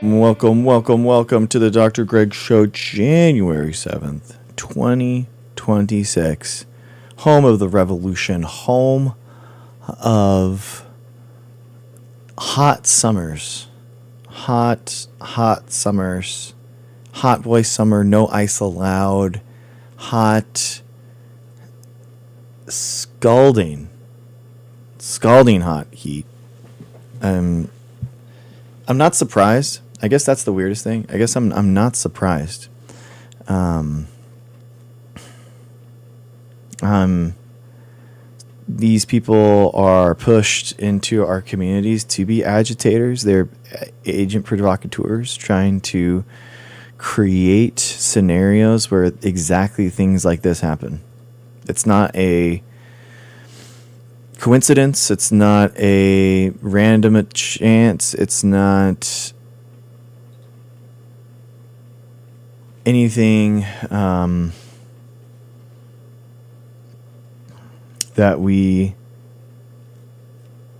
Welcome to the Dr. Greg Show, January 7th, 2026. Home of the revolution, home of hot summers. Hot summers. Hot boy summer, no ice allowed. Hot, scalding hot heat. I'm not surprised. I guess that's the weirdest thing. I guess I'm not surprised. These people are pushed into our communities to be agitators. They're agent provocateurs trying to create scenarios where exactly things like this happen. It's not a coincidence. It's not a random chance. It's not anything that we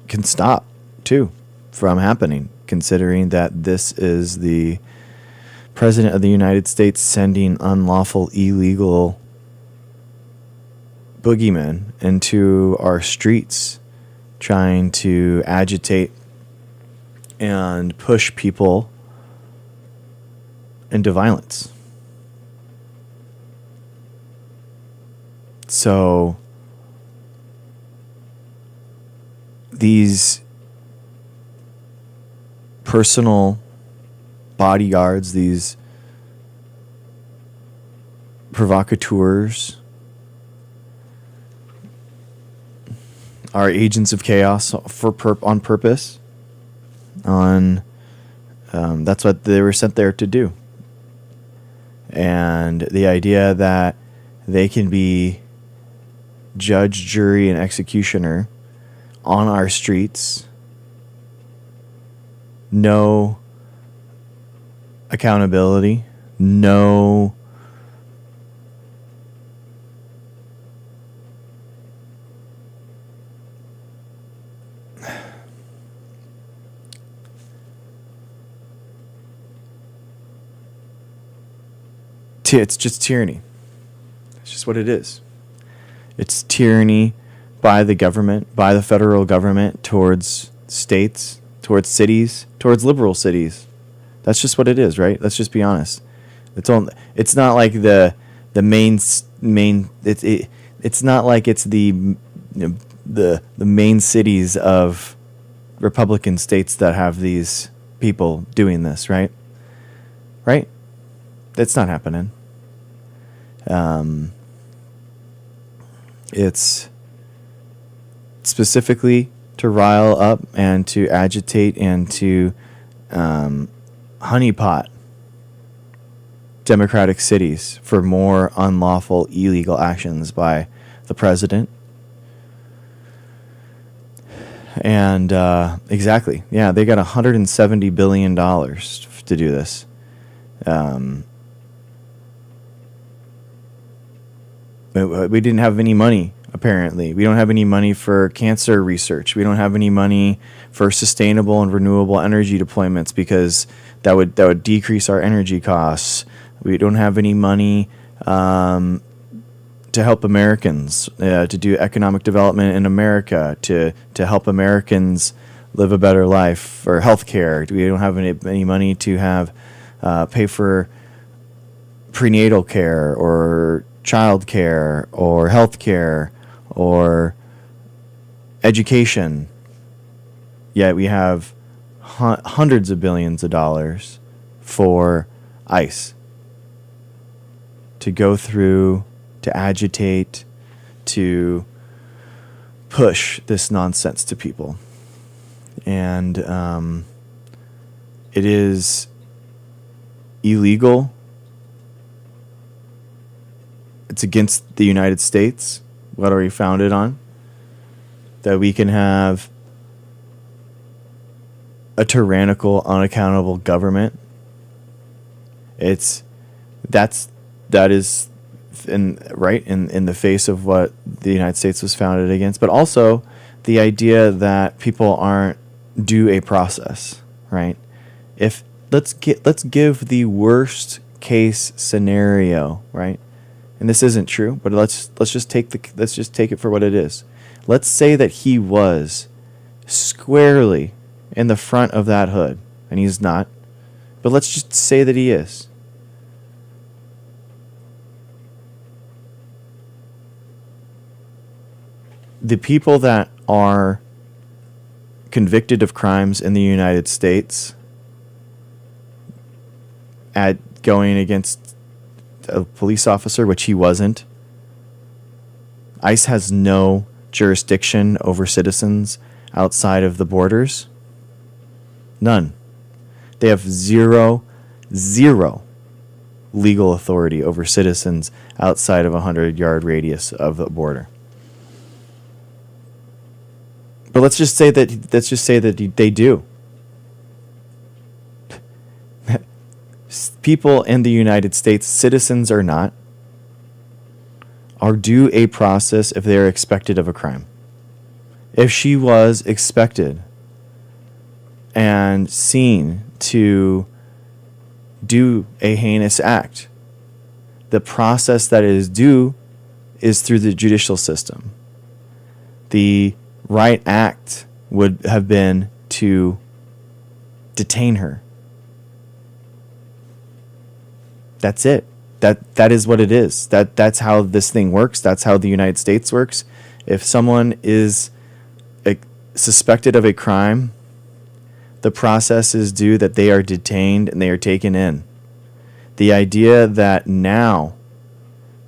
can stop too from happening, considering that this is the President of the United States sending unlawful, illegal boogeymen into our streets, trying to agitate and push people into violence. So these personal bodyguards, these provocateurs, are agents of chaos on purpose. That's what they were sent there to do. And the idea that they can be judge, jury, and executioner on our streets, no accountability, no it's just tyranny. It's just what it is. It's tyranny by the government, by the federal government, towards states, towards cities, towards liberal cities. That's just what it is, right? Let's just be honest. It's not like the main. It's not like it's the main cities of Republican states that have these people doing this, right? Right? It's not happening. It's specifically to rile up and to agitate and to honeypot democratic cities for more unlawful, illegal actions by the president. And exactly, yeah, they got $170 billion to do this. We didn't have any money, apparently. We don't have any money for cancer research. We don't have any money for sustainable and renewable energy deployments because that would decrease our energy costs. We don't have any money to help Americans, to do economic development in America, to help Americans live a better life, or healthcare. We don't have any money to have pay for prenatal care or child care or health care or education. Yet we have hundreds of billions of dollars for ICE to go through, to agitate, to push this nonsense to people. And it is illegal. It's against the United States. What are we founded on? That we can have a tyrannical, unaccountable government. That is in the face of what the United States was founded against, but also the idea that people aren't due a process, right? If let's give the worst case scenario, right? And this isn't true, but let's just take it for what it is. Let's say that he was squarely in the front of that hood, and he's not. But let's just say that he is. The people that are convicted of crimes in the United States at going against a police officer, which he wasn't. ICE has no jurisdiction over citizens outside of the borders. None. They have zero legal authority over citizens outside of a 100-yard radius of the border. But let's just say that they do. People in the United States, citizens or not, are due a process if they are expected of a crime. If she was expected and seen to do a heinous act, the process that is due is through the judicial system. The right act would have been to detain her. That's it. That is what it is. That's how this thing works. That's how the United States works. If someone is suspected of a crime, the process is due that they are detained and they are taken in. The idea that now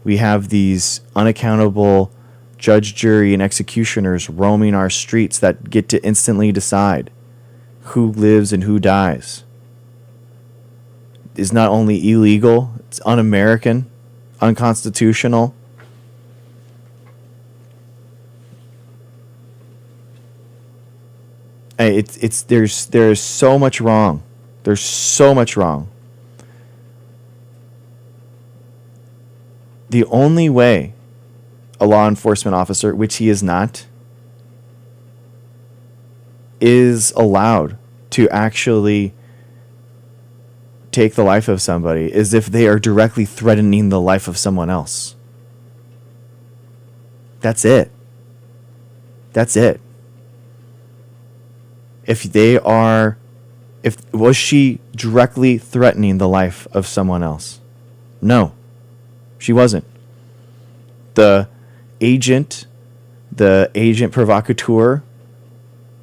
we have these unaccountable judge, jury, and executioners roaming our streets that get to instantly decide who lives and who dies is not only illegal, it's un-American, unconstitutional. There's so much wrong. There's so much wrong. The only way a law enforcement officer, which he is not, is allowed to actually take the life of somebody is if they are directly threatening the life of someone else. That's it. That's it. Was she directly threatening the life of someone else? No, she wasn't. The agent provocateur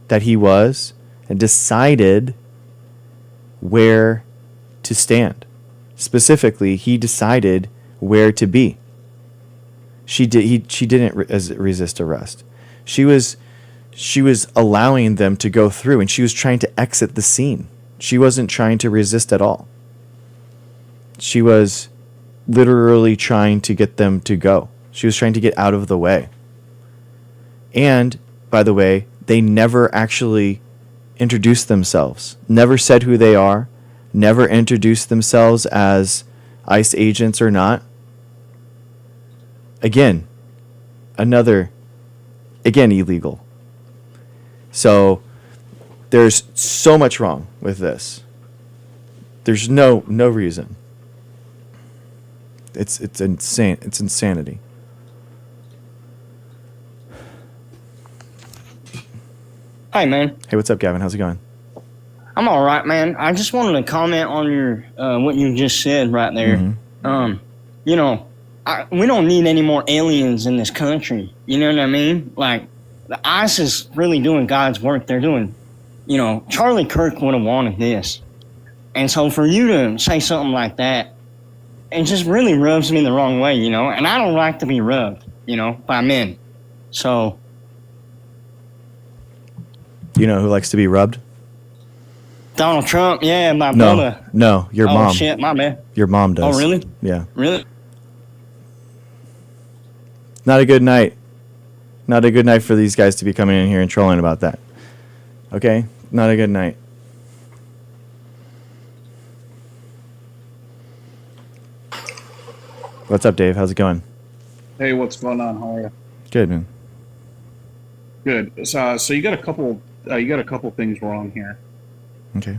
that he was, and decided where to stand. Specifically, he decided where to be. She didn't resist arrest. She was allowing them to go through, and she was trying to exit the scene. She wasn't trying to resist at all. She was literally trying to get them to go. She was trying to get out of the way. And, by the way, they never actually introduced themselves. Never said who they are. Never introduced themselves as ICE agents or not. Again, illegal. So there's so much wrong with this. There's no reason. It's insane. It's insanity. Hey, man. Hey, what's up, Gavin? How's it going? I'm all right, man. I just wanted to comment on your what you just said right there. Mm-hmm. We don't need any more aliens in this country. You know what I mean? Like, the ICE is really doing God's work. They're doing, Charlie Kirk would have wanted this. And so for you to say something like that, it just really rubs me the wrong way, And I don't like to be rubbed, by men. So. You know who likes to be rubbed? Donald Trump, yeah, my brother. No, your mom. Oh, shit, my bad. Your mom does. Oh, really? Yeah. Really? Not a good night. Not a good night for these guys to be coming in here and trolling about that. Okay? Not a good night. What's up, Dave? How's it going? Hey, what's going on? How are you? Good, man. Good. So you got a couple things wrong here. Okay.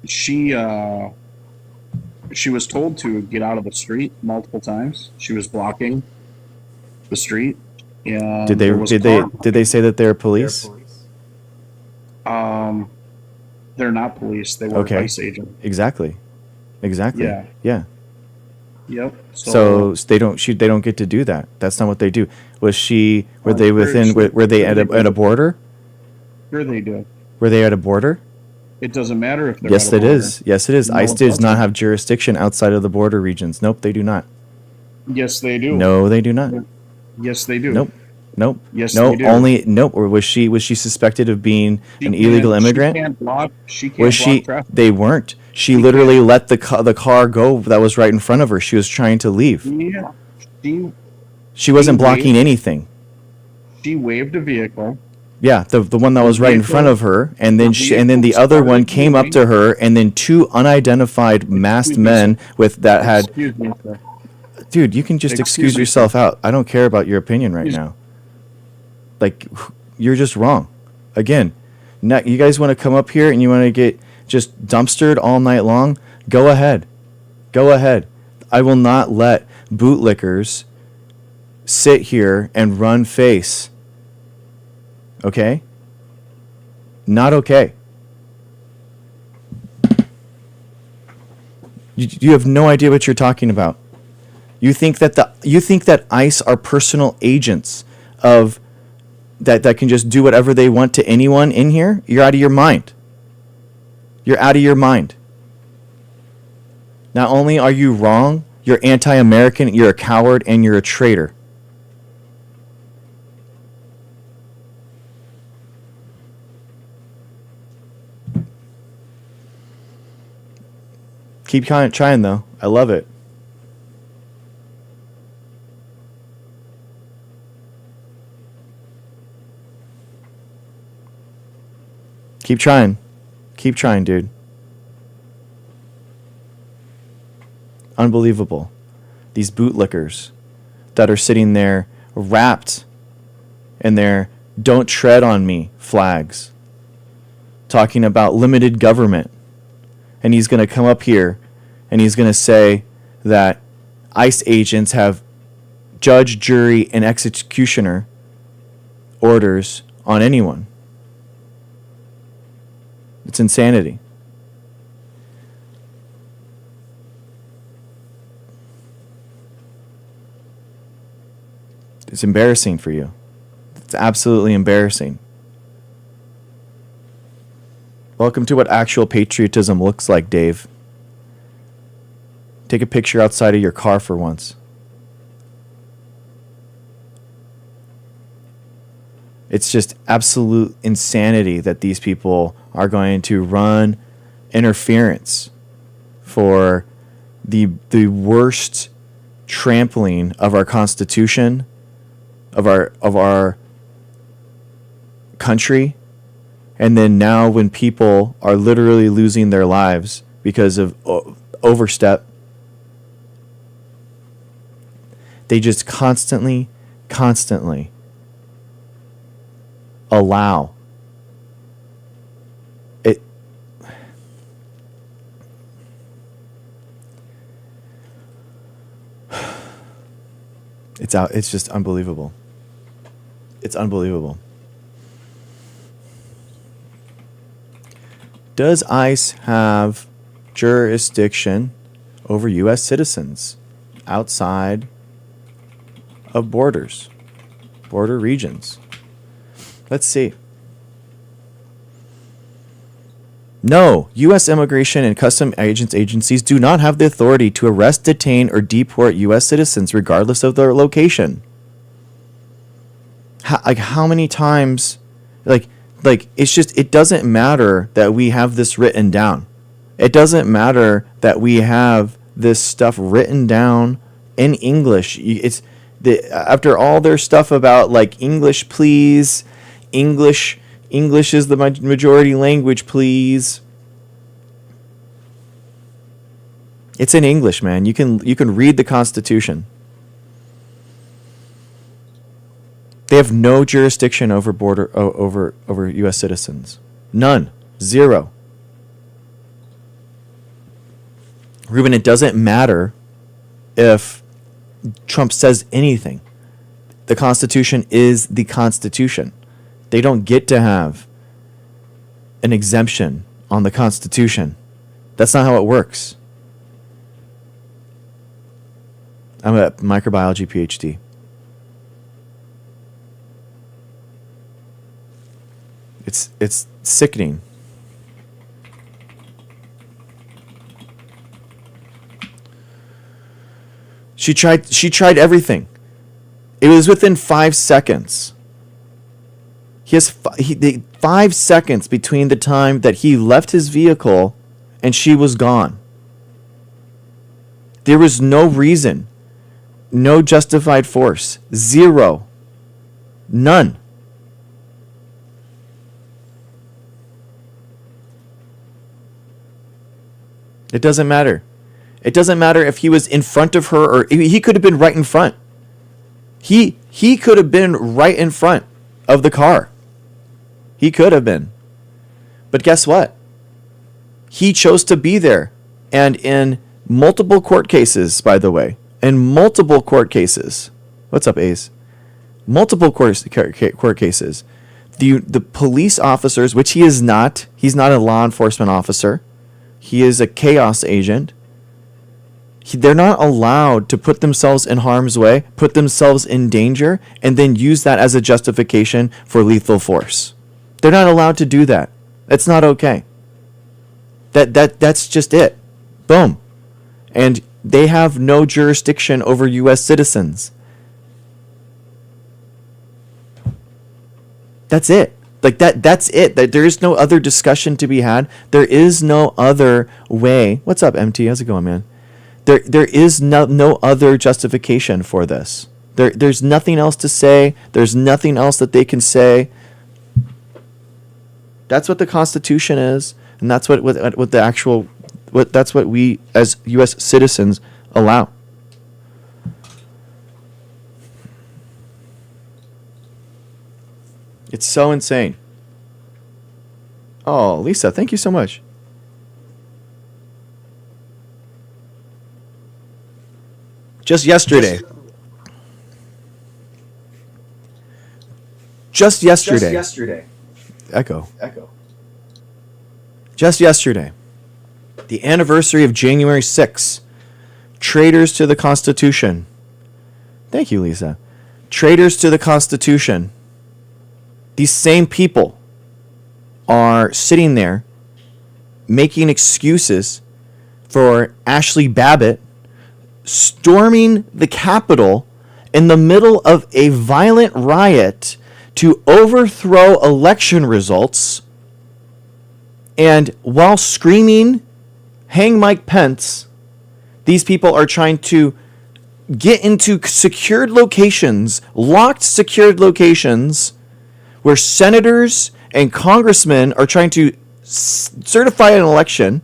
she was told to get out of the street multiple times. She was blocking the street. And Did there was a they car. did they say that they're police? They're not police. They were Okay. ICE agents. Exactly. Yeah. Yeah. Yep. So they don't get to do that. That's not what they do. Were they within? Were they at a border? Sure they do. Were they at a border? It doesn't matter if they're Yes, at a it border. is. Yes, it is. No, ICE it does not doesn't. have jurisdiction outside of the border regions. Nope, they do not. Yes, they do. No, they do not. Yes, they do. Nope. Nope. Yes, no, they do. only nope. Or was she suspected of being an illegal immigrant? She can't block. She can't Was she? block traffic. They weren't. She literally let the car go that was right in front of her. She was trying to leave. Yeah. She wasn't She blocking waved. anything. She waved a vehicle. Yeah, the one that was right in front of her, and then the other one came up to her, and then two unidentified masked men had. Excuse me, sir. Dude, you can just excuse me, yourself out. I don't care about your opinion right Excuse- now. Like, you're just wrong. Again, you guys want to come up here and you want to get just dumpstered all night long? Go ahead. Go ahead. I will not let bootlickers sit here and run face. Okay? Not okay. You have no idea what you're talking about. You think that ICE are personal agents of that can just do whatever they want to anyone in here? You're out of your mind. You're out of your mind. Not only are you wrong, you're anti-American, you're a coward, and you're a traitor. Keep trying though. I love it. Keep trying. Keep trying, dude. Unbelievable. These bootlickers that are sitting there wrapped in their "don't tread on me" flags, talking about limited government. And he's going to come up here and he's going to say that ICE agents have judge, jury, and executioner orders on anyone. It's insanity. It's embarrassing for you. It's absolutely embarrassing. Welcome to what actual patriotism looks like, Dave. Take a picture outside of your car for once. It's just absolute insanity that these people are going to run interference for the worst trampling of our Constitution, of our country. And then now when people are literally losing their lives because of overstep, they just constantly allow it. It's just unbelievable. It's unbelievable. Does ICE have jurisdiction over U.S. citizens outside of border regions? Let's see. No, U.S. Immigration and Customs agencies do not have the authority to arrest, detain, or deport U.S. citizens regardless of their location. How many times, it's just, it doesn't matter that we have this written down. It doesn't matter that we have this stuff written down in English. After all their stuff about English, please, English is the majority language, please. It's in English, man. You can read the Constitution. They have no jurisdiction over over U.S. citizens. None. Zero. Ruben, it doesn't matter if Trump says anything. The Constitution is the Constitution. They don't get to have an exemption on the Constitution. That's not how it works. I'm a microbiology PhD. It's sickening. She tried everything. It was within 5 seconds. He has 5 seconds between the time that he left his vehicle and she was gone. There was no reason, no justified force, zero, none. It doesn't matter. It doesn't matter if he was in front of her or he could have been right in front. He could have been right in front of the car. He could have been. But guess what? He chose to be there. And in multiple court cases, by the way, in multiple court cases, what's up, Ace? Multiple court cases, the police officers, which he is not, he's not a law enforcement officer. He is a chaos agent. They're not allowed to put themselves in harm's way, put themselves in danger, and then use that as a justification for lethal force. They're not allowed to do that. It's not okay. That's just it. Boom. And they have no jurisdiction over U.S. citizens. That's it. Like that's it. There is no other discussion to be had. There is no other way. What's up, MT? How's it going, man? There is no other justification for this. There's nothing else to say. There's nothing else that they can say. That's what the Constitution is, and that's what the actual that's what we as U.S. citizens allow. It's so insane. Oh, Lisa, thank you so much. Just yesterday. Echo. Just yesterday. The anniversary of January 6th. Traitors to the Constitution. Thank you, Lisa. Traitors to the Constitution. These same people are sitting there making excuses for Ashley Babbitt storming the Capitol in the middle of a violent riot to overthrow election results. And while screaming, "Hang Mike Pence," these people are trying to get into secured locations, locked secured locations, where senators and congressmen are trying to certify an election.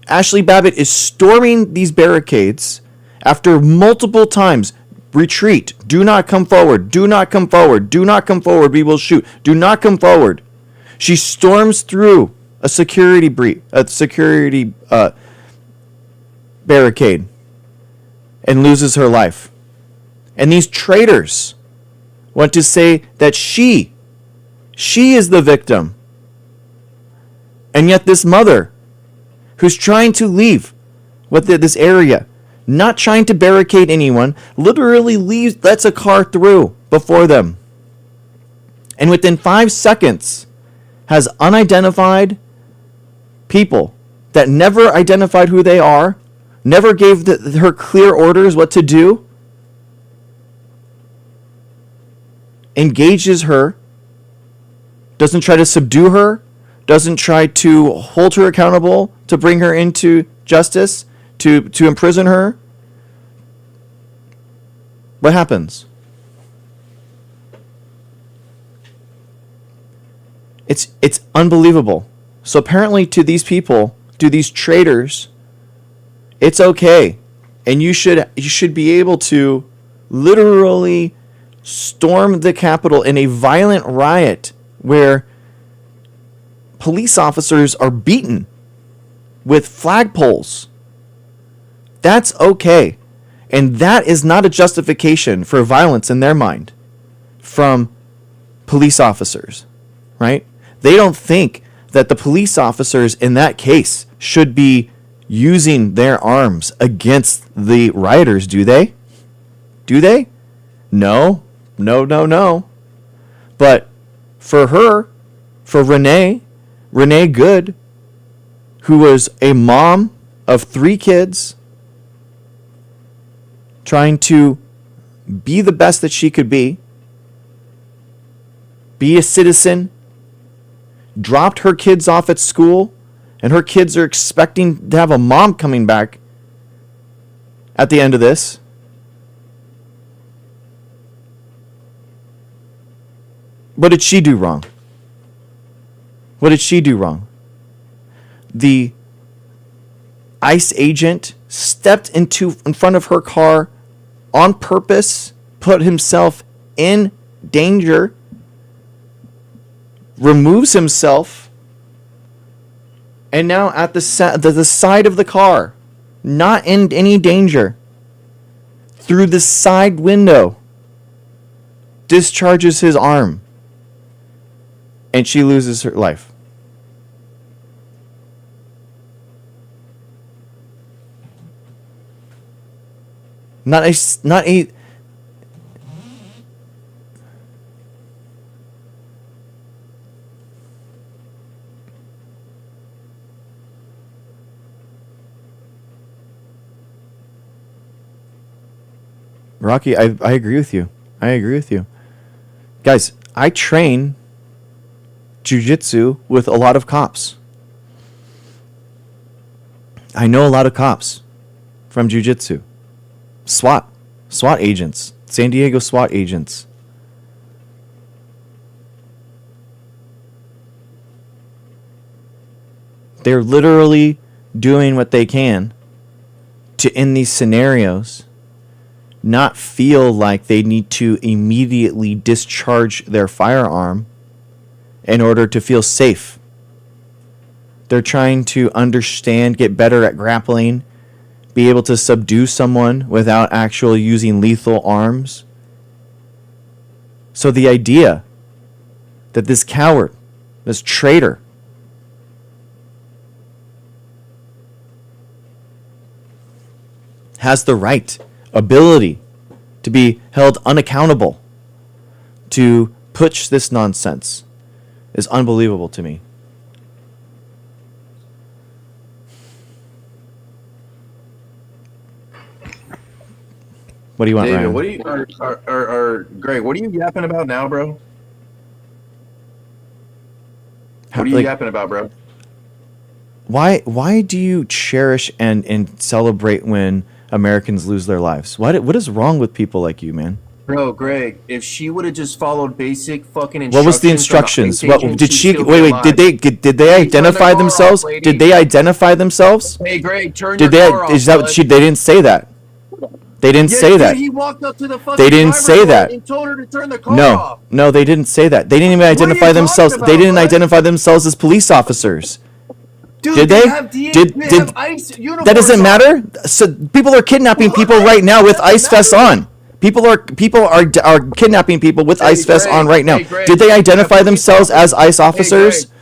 Ashley Babbitt is storming these barricades after multiple times. Retreat. Do not come forward. Do not come forward. Do not come forward. We will shoot. Do not come forward. She storms through a security barricade and loses her life. And these traitors want to say that she is the victim. And yet this mother, who's trying to leave this area, not trying to barricade anyone, literally lets a car through before them. And within 5 seconds, has unidentified people that never identified who they are, never gave her clear orders what to do, engages her, doesn't try to subdue her, doesn't try to hold her accountable, to bring her into justice, to imprison her. What happens? It's unbelievable. So apparently to these people, to these traitors, it's okay. And you should be able to literally storm the Capitol in a violent riot where police officers are beaten with flagpoles That's okay. And that is not a justification for violence in their mind from police officers, right? They don't think that the police officers in that case should be using their arms against the rioters, do they? Do they? No. No. But for her, for Renee Good, who was a mom of 3 kids, trying to be the best that she could be a citizen, dropped her kids off at school, and her kids are expecting to have a mom coming back at the end of this. What did she do wrong? What did she do wrong? The ICE agent stepped in front of her car on purpose, put himself in danger, removes himself, and now at the side of the car, not in any danger, through the side window, discharges his arm, and she loses her life. Not a Rocky, I agree with you. I agree with you. Guys, I train jiu-jitsu with a lot of cops. I know a lot of cops from jiu-jitsu. SWAT agents, San Diego SWAT agents. They're literally doing what they can to, in these scenarios, not feel like they need to immediately discharge their firearm in order to feel safe. They're trying to understand, get better at grappling, be able to subdue someone without actually using lethal arms. So the idea that this coward, this traitor, has the right, ability to be held unaccountable to push this nonsense is unbelievable to me. What do you want, David, Ryan? what do you Greg, what are you yapping about now, bro? What are you yapping about, bro? Why do you cherish and celebrate when Americans lose their lives? What is wrong with people like you, man? Bro, Greg, if she would have just followed basic fucking instructions. What was the instructions? from the ICE What agent, did she'd she still be wait? alive. Did they Hey, identify turn the car themselves? off, lady. Did they identify themselves? Hey, Greg, turn Did your they? car off, Is that bud. what they didn't say that? They didn't Yeah, say dude, that. He walked up to the fucking They didn't driver's say door that. and told her to turn the car off. No, they didn't say that. They didn't even What are you identify talking themselves. about, They didn't bud? identify themselves as police officers. Dude, Did they? have DA, Did- they did- have ICE uniforms That doesn't on. matter. So people are kidnapping people right now with ice vests on. People are kidnapping people with ice vests Greg, on right now. hey, Greg, Did they when a identify police themselves as ICE officers? Greg.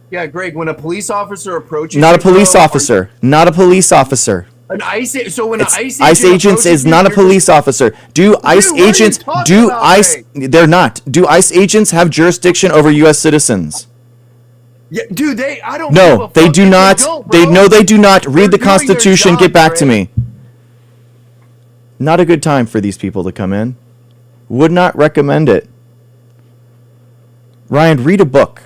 Yeah, Greg, when a police officer approaches Not a you, bro, police officer. Not a police officer. An ICE, so when an ICE ICE agents is not a police officer. Do ICE what are you agents talking about, they're not. Do ICE agents have jurisdiction over US citizens? Yeah, dude, I don't give a No, fuck they if do not. don't, They bro. no they do not. Read They're the doing their Constitution, job, get back to Greg. me. Not a good time for these people to come in. Would not recommend it. Ryan, read a book.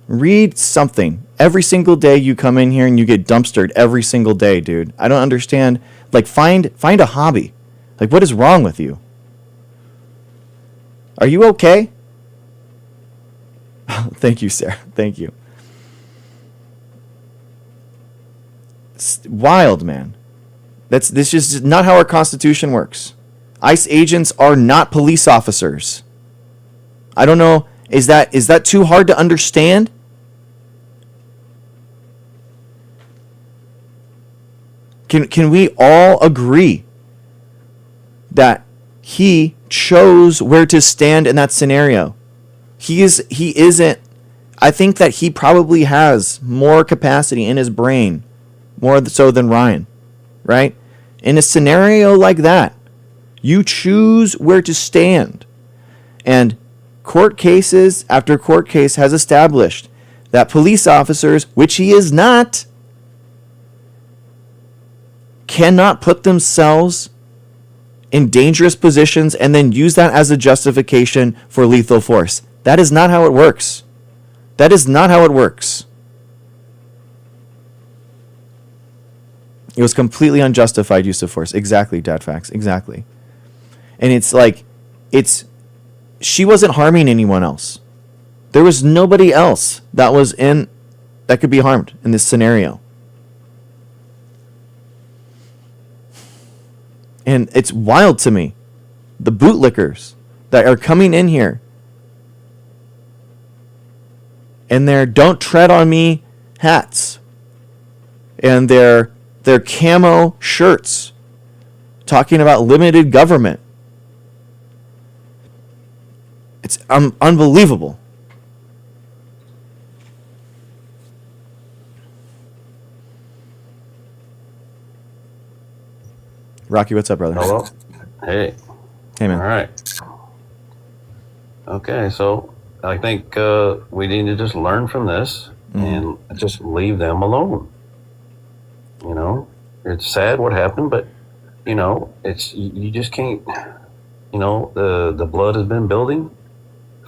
Read something. Every single day you come in here and you get dumpstered every single day, dude. I don't understand. Like find a hobby. Like what is wrong with you? Are you okay? Thank you, Sarah. Thank you. It's wild, man. This is just not how our Constitution works. ICE agents are not police officers. I don't know. Is that too hard to understand? Can we all agree that he chose where to stand in that scenario? He isn't. I think that he probably has more capacity in his brain, more so than Ryan, right? In a scenario like that, you choose where to stand. And court cases after court case has established that police officers, which he is not, cannot put themselves in dangerous positions and then use that as a justification for lethal force. That is not how it works. That is not how it works. It was completely unjustified use of force. Exactly, Dad Facts. Exactly. And it's like, she wasn't harming anyone else. There was nobody else that could be harmed in this scenario. And it's wild to me. The bootlickers that are coming in here and their "Don't Tread on Me" hats and their camo shirts talking about limited government. It's unbelievable. Rocky, what's up, brother? Hello. Hey. Hey, man. All right. Okay, so I think we need to just learn from this and just leave them alone. You know, it's sad what happened, but you know, you just can't. You know, the blood has been building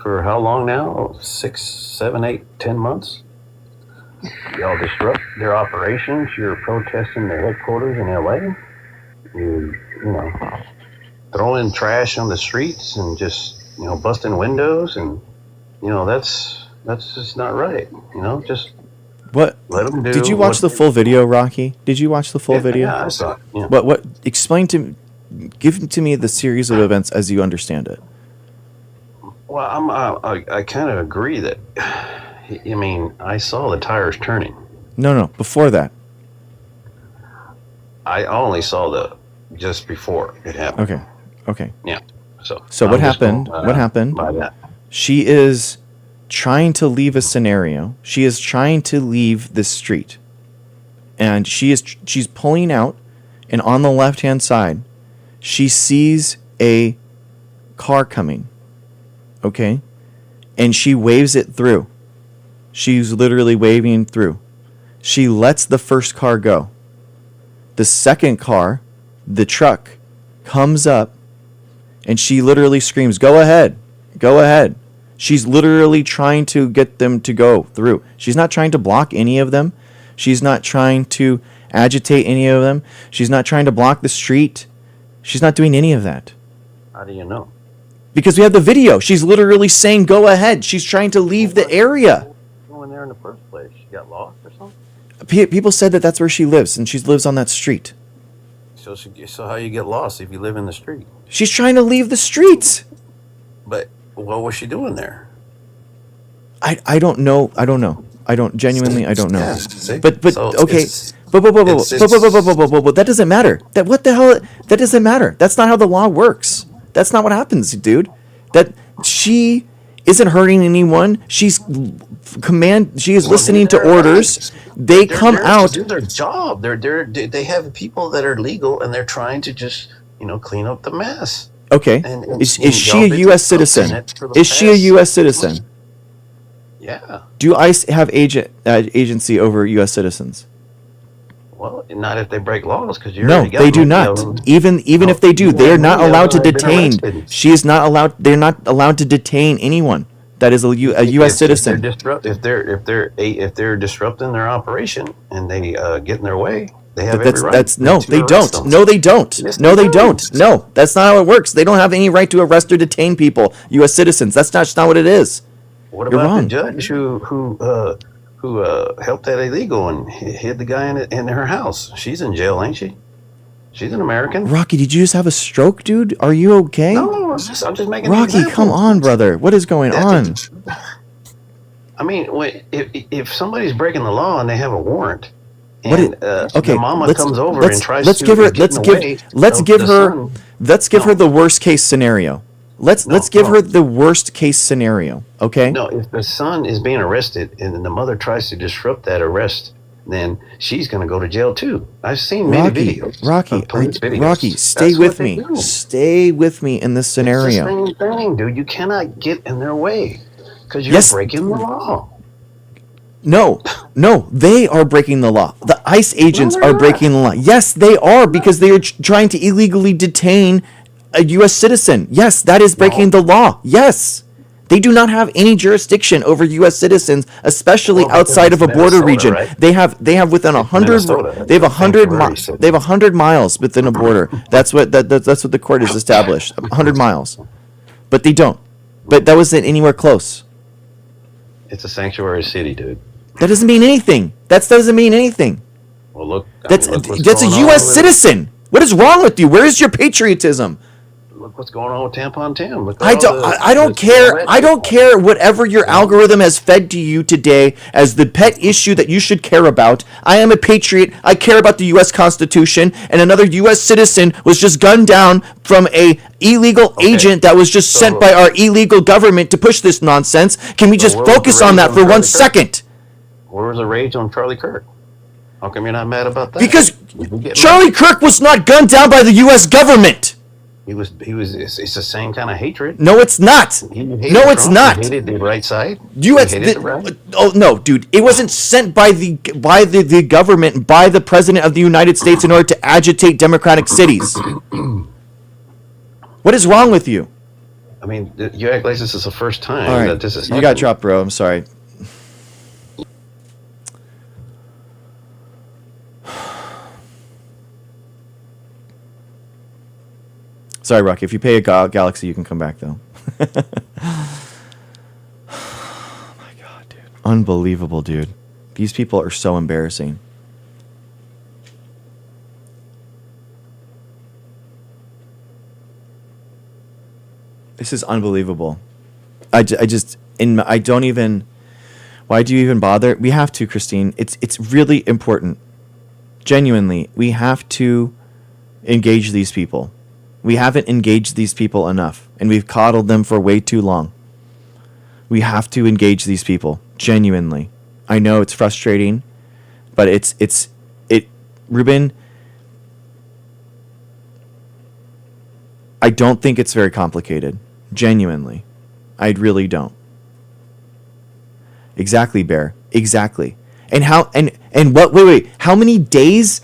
for how long now? 6, 7, 8, 10 months. Y'all disrupt their operations. You're protesting their headquarters in LA. You know, throwing trash on the streets and just, you know, busting windows, and you know, that's just not right. You know, just what? Let them do. Did you watch the full video, Rocky? Did you watch the full video? Yeah, I saw it. Yeah. What? Explain to, give to me the series of events as you understand it. Well, I kind of agree that. I mean, I saw the tires turning. No, before that. I only saw just before it happened. Okay. Yeah. So what happened? What happened? By that. She is trying to leave a scenario. She is trying to leave this street, and she's pulling out, and on the left-hand side, she sees a car coming. Okay, and she waves it through. She's literally waving through. She lets the first car go. The second car, the truck, comes up, and she literally screams, "Go ahead, go ahead." She's literally trying to get them to go through. She's not trying to block any of them. She's not trying to agitate any of them. She's not trying to block the street. She's not doing any of that. How do you know? Because we have the video. She's literally saying, "Go ahead." She's trying to leave the area. Going there in the first place, she got lost or something. People said that that's where she lives, and she lives on that street. So how you get lost if you live in the street? She's trying to leave the streets. But what was she doing there? I don't know. I don't know. I don't genuinely. I don't know. Yeah, see? But So okay. it's- But that doesn't matter. What the hell? That doesn't matter. That's not how the law works. That's not what happens, dude. That she isn't hurting anyone. She is listening to orders. They come They're out. to do their job. They have people that are legal, and they're trying to just clean up the mess. Okay. And Is y'all she a been U.S. discussing citizen? it for the Is she a past U.S. 6 citizen? months. Yeah. Do ICE have agency over U.S. citizens? Well, not if they break laws, because No, they do not. Even if they do, they are not allowed to detain. She is not allowed. They're not allowed to detain anyone that is a U.S. citizen. If they're disrupting their operation and they get in their way, they have every right. No, to they arrest don't. them. No, they don't. Yes, No, they do. don't. No, that's not how it works. They don't have any right to arrest or detain people, U.S. citizens. That's not what it is. What You're about wrong. the judge who helped that illegal and hid the guy in her house? She's in jail, ain't she? She's an American. Rocky, did you just have a stroke, dude? Are you okay? No, I'm just making. an Rocky, example. come on, brother. What is going on? I mean, if somebody's breaking the law and they have a warrant, What And okay, the mama comes over and tries let's to give her get let's in the give way let's of give the her son. let's give No. her the worst case scenario. Let's give No. her the worst case scenario. Okay. No, if the son is being arrested and then the mother tries to disrupt that arrest, then she's going to go to jail too. I've seen many videos. Of police videos. Rocky, stay That's with what they me. do. Stay with me in this It's scenario. the same thing, dude. You cannot get in their way because you're Yes. breaking the law. No, they are breaking the law. The ICE agents they're are not. breaking the law. Yes, they are, because they are trying to illegally detain a U.S. citizen. Yes, that is breaking the law. Yes. They do not have any jurisdiction over U.S. citizens, especially Well, because outside it's of a border Minnesota, region. right? They have within It's 100. Minnesota. They have It's a 100. sanctuary city. They have 100 miles within a border. That's what that's what the court has established. 100 miles, but they don't. But that wasn't anywhere close. It's a sanctuary city, dude. That doesn't mean anything. That doesn't mean anything. Well, look. That's look what's that's a going on U.S. with- citizen. What is wrong with you? Where is your patriotism? Look what's going on with Tampon Tim. Look at I all don't. the- I don't this- care. all that I don't shit. care whatever your algorithm has fed to you today as the pet issue that you should care about. I am a patriot. I care about the U.S. Constitution, and another U.S. citizen was just gunned down from a illegal agent that was just sent by our illegal government to push this nonsense. Can we just where was the focus on that rage for on 1 Charlie Kirk? second? Where was the rage on Charlie Kirk? How come you're not mad about that? Because You get mad. Charlie Kirk was not gunned down by the U.S. government. He was. It's the same kind of hatred. No, it's not. He hated No, it's Trump. not. He hated the right side. U.S. He hated the right. Oh no, dude! It wasn't sent by the government, by the president of the United States, in order to agitate democratic cities. What is wrong with you? I mean, you act like this is the first time All right, that this is. you got dropped, bro. I'm sorry. Sorry, Rocky. If you pay a galaxy, you can come back, though. Oh my god, dude! Unbelievable, dude. These people are so embarrassing. This is unbelievable. I don't even. Why do you even bother? We have to, Christine. It's really important. Genuinely, we have to engage these people. We haven't engaged these people enough, and we've coddled them for way too long. We have to engage these people, genuinely. I know it's frustrating, but Ruben, I don't think it's very complicated. Genuinely. I really don't. Exactly, Bear. Exactly. And wait, how many days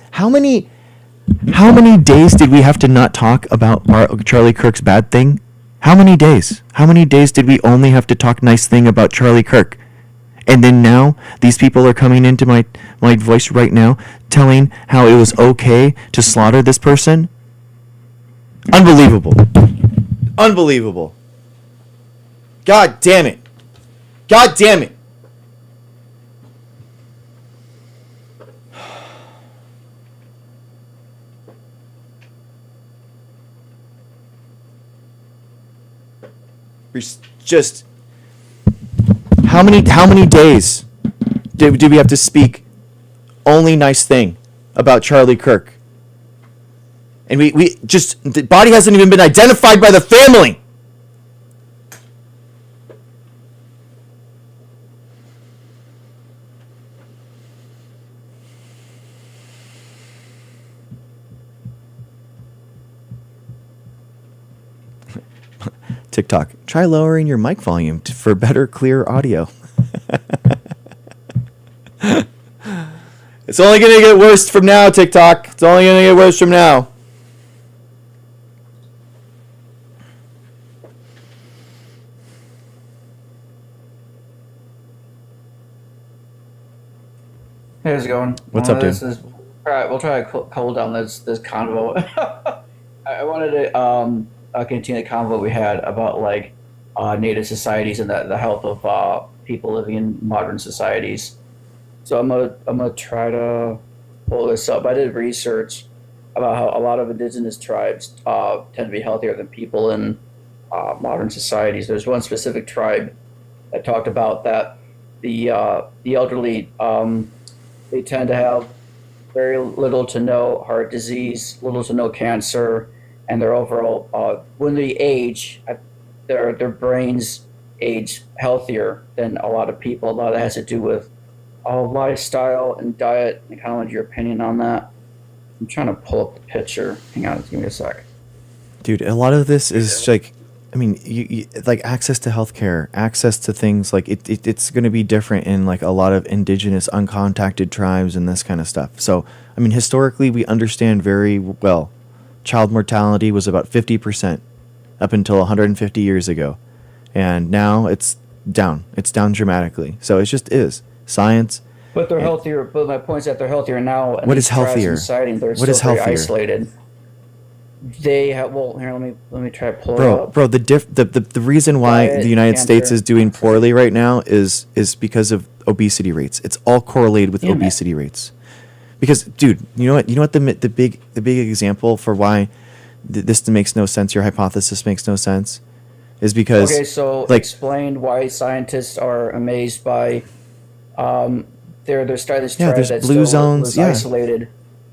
did we have to not talk about Charlie Kirk's bad thing? How many days? How many days did we only have to talk nice thing about Charlie Kirk? And then now these people are coming into my voice right now telling how it was okay to slaughter this person? Unbelievable. Unbelievable. God damn it. God damn it. Just how many days did we have to speak only nice thing about Charlie Kirk? And we just, the body hasn't even been identified by the family. TikTok, try lowering your mic volume for better, clear audio. It's only going to get worse from now, TikTok. It's only going to get worse from now. Hey, how's it going? What's up, dude? We'll try to hold down this convo. I wanted to continue the convo we had about like native societies and the health of people living in modern societies. So I'm gonna try to pull this up. I did research about how a lot of indigenous tribes tend to be healthier than people in modern societies. There's one specific tribe that talked about that the elderly they tend to have very little to no heart disease, little to no cancer, and their overall when they age, their brains age healthier than a lot of people. A lot of that has to do with lifestyle and diet. I kind of want your opinion on that. I'm trying to pull up the picture. Hang on, give me a sec. Dude, a lot of this is like, I mean, you like access to healthcare, access to things like it's going to be different in like a lot of indigenous uncontacted tribes and this kind of stuff. So, I mean, historically, we understand very well child mortality was about 50% up until 150 years ago. And now it's down. It's down dramatically. So it just is. Science. But they're healthier. But my point is that they're healthier now. And What these is healthier? Society, they're What still is very healthier? isolated. They have. Well, here, let me try to pull it up. Bro, the reason why Diet, the United States cancer. is doing poorly right now is because of obesity rates. It's all correlated with Yeah, man. obesity rates. Because, dude, you know what the big example for why this makes no sense, your hypothesis makes no sense, is because Okay, so like explain why scientists are amazed by there's this Yeah, tribe there's that blue still zones, was yeah. isolated,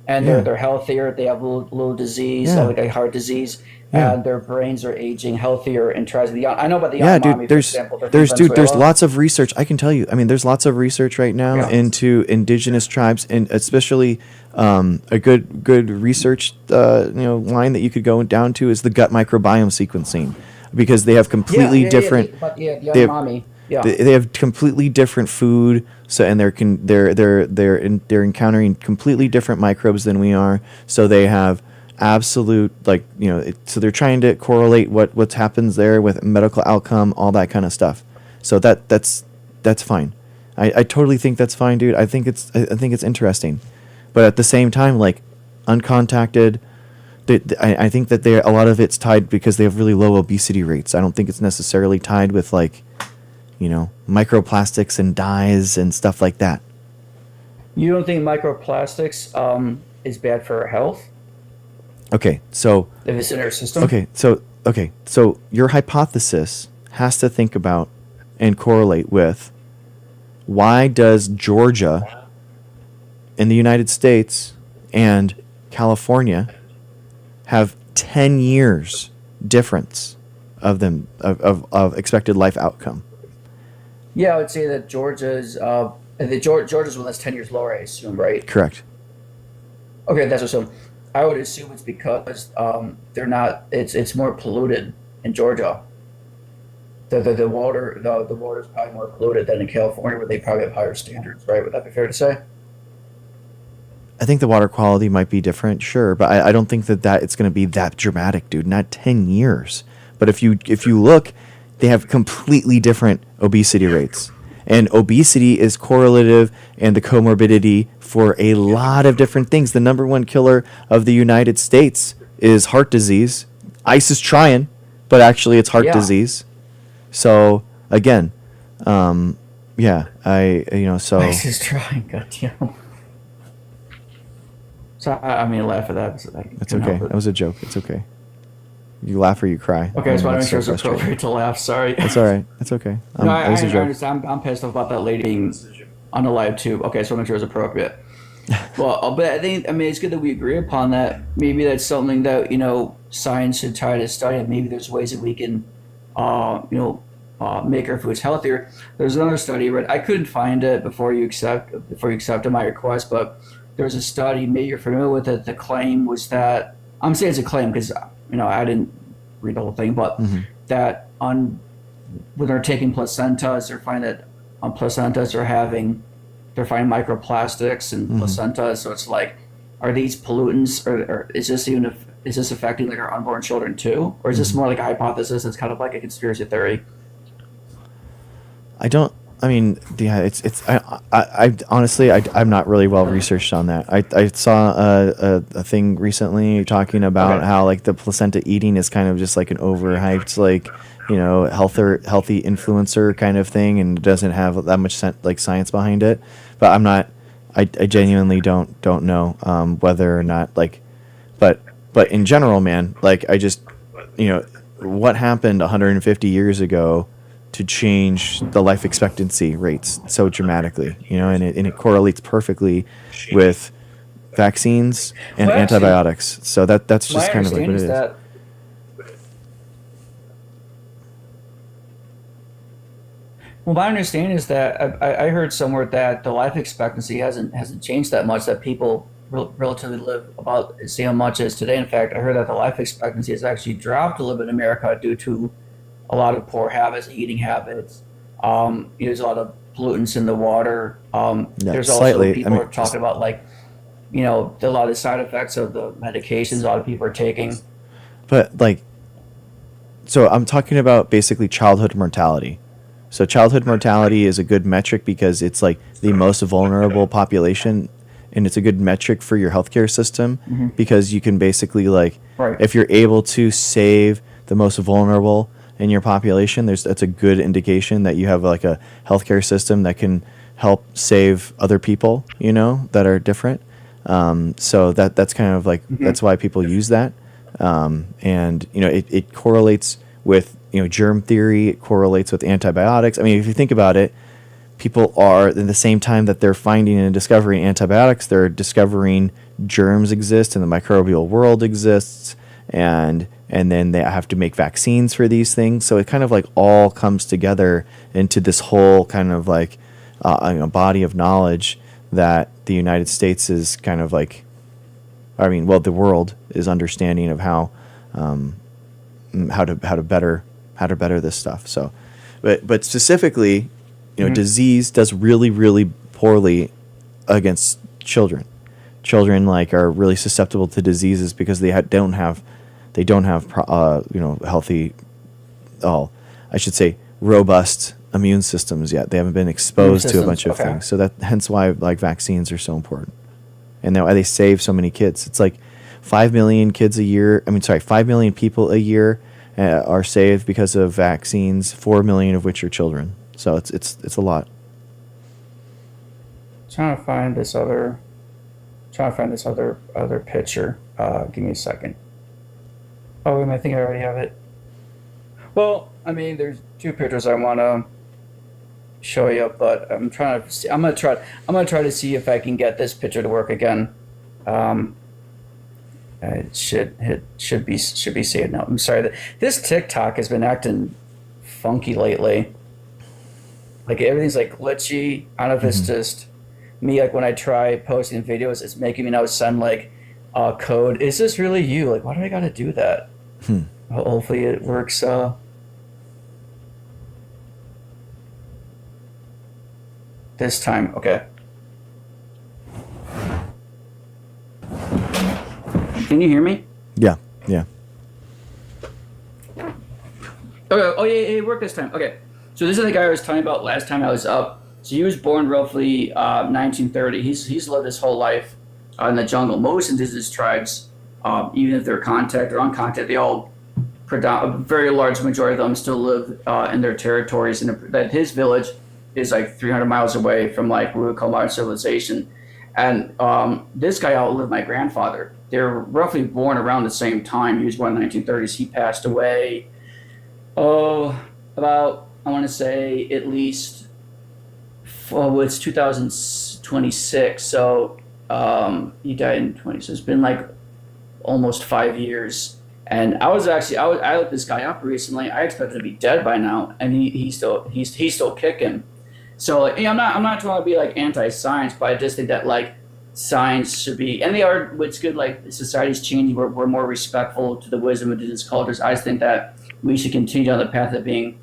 and Yeah. they're healthier. They have little disease, Yeah. like a heart disease, Yeah. and their brains are aging healthier. And tries the I know about the yeah, Yanomami, dude, for example. They're from there's Venezuela. lots of research. I can tell you. I mean, there's lots of research right now Yeah. into indigenous tribes, and especially a good research line that you could go down to is the gut microbiome sequencing, because they have completely different. The they have- Yanomami. Yeah. They have completely different food, so and they're encountering completely different microbes than we are. So they have absolute so they're trying to correlate what happens there with medical outcome, all that kind of stuff. So that's fine. I totally think that's fine, dude. I think it's interesting, but at the same time, like uncontacted. I think that a lot of it's tied because they have really low obesity rates. I don't think it's necessarily tied with like, microplastics and dyes and stuff like that. You don't think microplastics is bad for our health Okay, so if it's in our system? so your hypothesis has to think about and correlate with why does Georgia in the United States and California have 10 years difference of them of expected life outcome? Yeah, I would say that Georgia's Georgia's one that's 10 years lower, I assume, right? Correct. Okay, that's assumed. I would assume it's because they're not. It's more polluted in Georgia. The water the water is probably more polluted than in California, where they probably have higher standards, right? Would that be fair to say? I think the water quality might be different, sure, but I don't think that it's going to be that dramatic, dude. Not 10 years. But if you look, they have completely different obesity rates. And obesity is correlative and the comorbidity for a lot of different things. The number one killer of the United States is heart disease. ICE is trying, but actually it's heart Yeah. disease. So, again, so... Nice is trying, goddamn. So I mean, laugh at that. So It's okay. That was a joke. It's okay. You laugh or you cry. Okay, I just want to That's make sure so it's frustrating. appropriate to laugh. Sorry. It's all right. It's okay. No, I It was a joke. understand. I'm pissed off about that lady being on the live tube. Okay, so I'll make sure it's appropriate. Well, but I mean, it's good that we agree upon that. Maybe that's something that science should try to study. Maybe there's ways that we can, make our foods healthier. There's another study, right? I couldn't find it before you accepted my request, but there's a study. Maybe you're familiar with it. The claim was that I'm saying it's a claim because I didn't read the whole thing, but that when they're taking placentas, they're finding that on placentas they're finding microplastics in placentas. So it's like, are these pollutants, or is this affecting like our unborn children too, or is this more like a hypothesis? It's kind of like a conspiracy theory. I honestly, I'm not really well researched on that. I saw a thing recently talking about how like the placenta eating is kind of just like an overhyped healthy influencer kind of thing, and doesn't have that much science behind it. But I genuinely don't know whether or not but in general, man, I just what happened 150 years ago to change the life expectancy rates so dramatically, and it correlates perfectly with vaccines and Well, actually, antibiotics. So that's my just kind of like what understanding it is is. that. Well, my understanding is that I heard somewhere that the life expectancy hasn't changed that much. That people relatively live about the same much as today. In fact, I heard that the life expectancy has actually dropped a little bit in America due to a lot of poor habits, eating habits. There's a lot of pollutants in the water. Yeah, There's also slightly. I people mean, are talking about like, a lot of the side effects of the medications a lot of people are taking. but like, so I'm talking about basically childhood mortality. So childhood mortality is a good metric because it's like the most vulnerable population, and it's a good metric for your healthcare system because you can basically like, Right. if you're able to save the most vulnerable in your population, that's a good indication that you have like a healthcare system that can help save other people, that are different. So that's kind of like that's why people use that, and it correlates with germ theory. It correlates with antibiotics. I mean, if you think about it, people are in the same time that they're finding and discovering antibiotics, they're discovering germs exist and the microbial world exists, and then they have to make vaccines for these things. So it kind of like all comes together into this whole kind of like body of knowledge that the United States is kind of like, the world is understanding of how to better this stuff. So, but specifically, disease does really, really poorly against children. Children like are really susceptible to diseases because they don't have healthy, I should say robust immune systems yet. They haven't been exposed to a bunch of things. So that hence why like vaccines are so important. And why they save so many kids. It's like 5 million kids a year. 5 million people a year are saved because of vaccines. 4 million of which are children. So it's a lot. Trying to find this other picture. Give me a second. Oh, I think I already have it. Well, there's two pictures I want to show you, but I'm trying to see. I'm gonna try to see if I can get this picture to work again. It should be saved now. I'm sorry that this TikTok has been acting funky lately. Like everything's like glitchy. I don't know if it's just me. Like when I try posting videos, it's making me now send like code. Is this really you? Like, why do I gotta do that? Hopefully it works. This time, okay. Can you hear me? Yeah. Okay. Oh yeah, it worked this time. Okay. So this is the guy I was telling you about last time I was up. So he was born roughly 1930. He's lived his whole life in the jungle. Most indigenous tribes, even if they're contact or uncontacted, they all, a very large majority of them still live in their territories. And that his village is like 300 miles away from like what we would call modern civilization. And this guy outlived my grandfather. They were roughly born around the same time. He was born in the 1930s. He passed away, about, I want to say at least, it's 2026. So he died in 20. So it's been like almost 5 years. And I looked this guy up recently. I expected him to be dead by now, and he's still kicking. So I'm not trying to be like anti-science, but I just think that like science should be, and they are. What's good, like society's changing. We're more respectful to the wisdom of indigenous cultures. I just think that we should continue down the path of being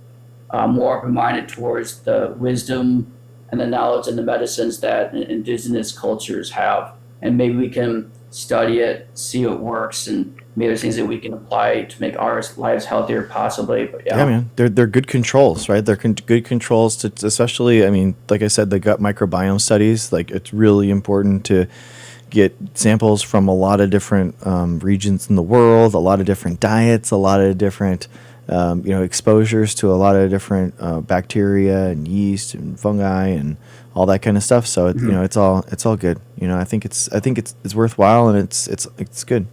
more open-minded towards the wisdom and the knowledge and the medicines that indigenous cultures have, and maybe we can study it, see what works, and maybe there's things that we can apply to make our lives healthier, possibly. But Yeah, man, they're good controls, right? They're good controls to, especially. Like I said, the gut microbiome studies. Like it's really important to get samples from a lot of different regions in the world, a lot of different diets, a lot of different exposures to a lot of different bacteria and yeast and fungi and all that kind of stuff. So it's all good. I think it's worthwhile, and it's good.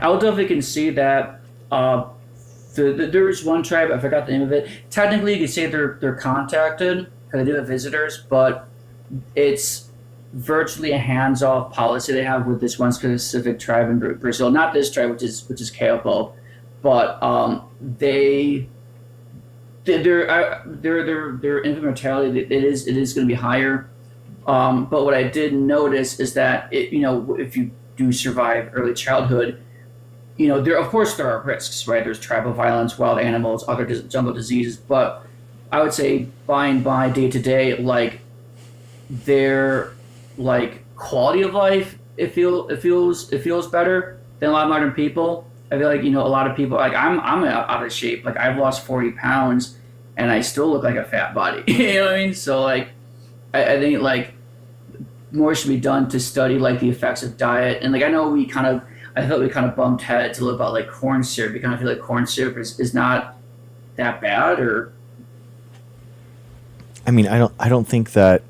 I will definitely can see that. There's one tribe, I forgot the name of it. Technically, you could say they're contacted because they do have visitors, but it's virtually a hands-off policy they have with this one specific tribe in Brazil. Not this tribe, which is Kaopo, but their infant mortality it is going to be higher. But what I did notice is that if you do survive early childhood, there of course there are risks, right? There's tribal violence, wild animals, other jungle diseases, but I would say by and by, day to day, like their like quality of life, it feels better than a lot of modern people. I feel like a lot of people, like I'm out of shape. Like I've lost 40 pounds and I still look like a fat body. You know what I mean? So like I think like more should be done to study like the effects of diet. And like I thought we kind of bumped heads a little about like corn syrup. You kind of feel like corn syrup is not that bad, or I mean, I don't think that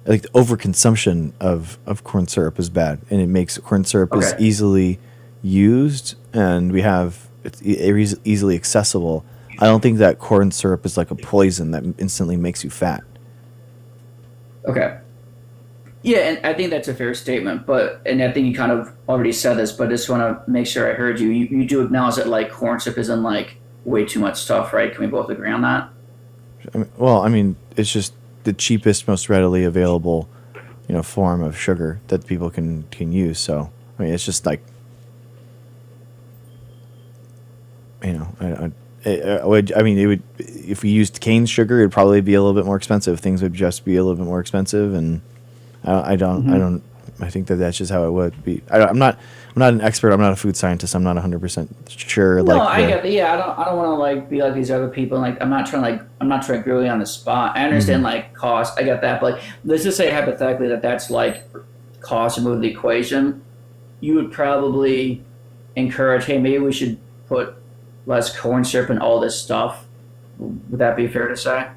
like the overconsumption of corn syrup is bad, and it makes corn syrup is Okay. easily used, and it's easily accessible. I don't think that corn syrup is like a poison that instantly makes you fat. okay. Yeah, and I think that's a fair statement. And I think you kind of already said this, but I just want to make sure I heard you. You do acknowledge that like corn syrup isn't like way too much stuff, right? Can we both agree on that? I mean, it's just the cheapest, most readily available, form of sugar that people can use. So, I mean, it's just like, I mean, it would, if we used cane sugar, it'd probably be a little bit more expensive. Things would just be a little bit more expensive, and I think that that's just how it would be. I'm not an expert. I'm not a food scientist. I'm not 100% sure. No, Like I get that. Yeah, I don't want to like be like these other people. Like I'm not trying to grill you on the spot. I understand like cost. I get that, but like, let's just say hypothetically that's like cost removed the equation. You would probably encourage, hey, maybe we should put less corn syrup and all this stuff. Would that be fair to say?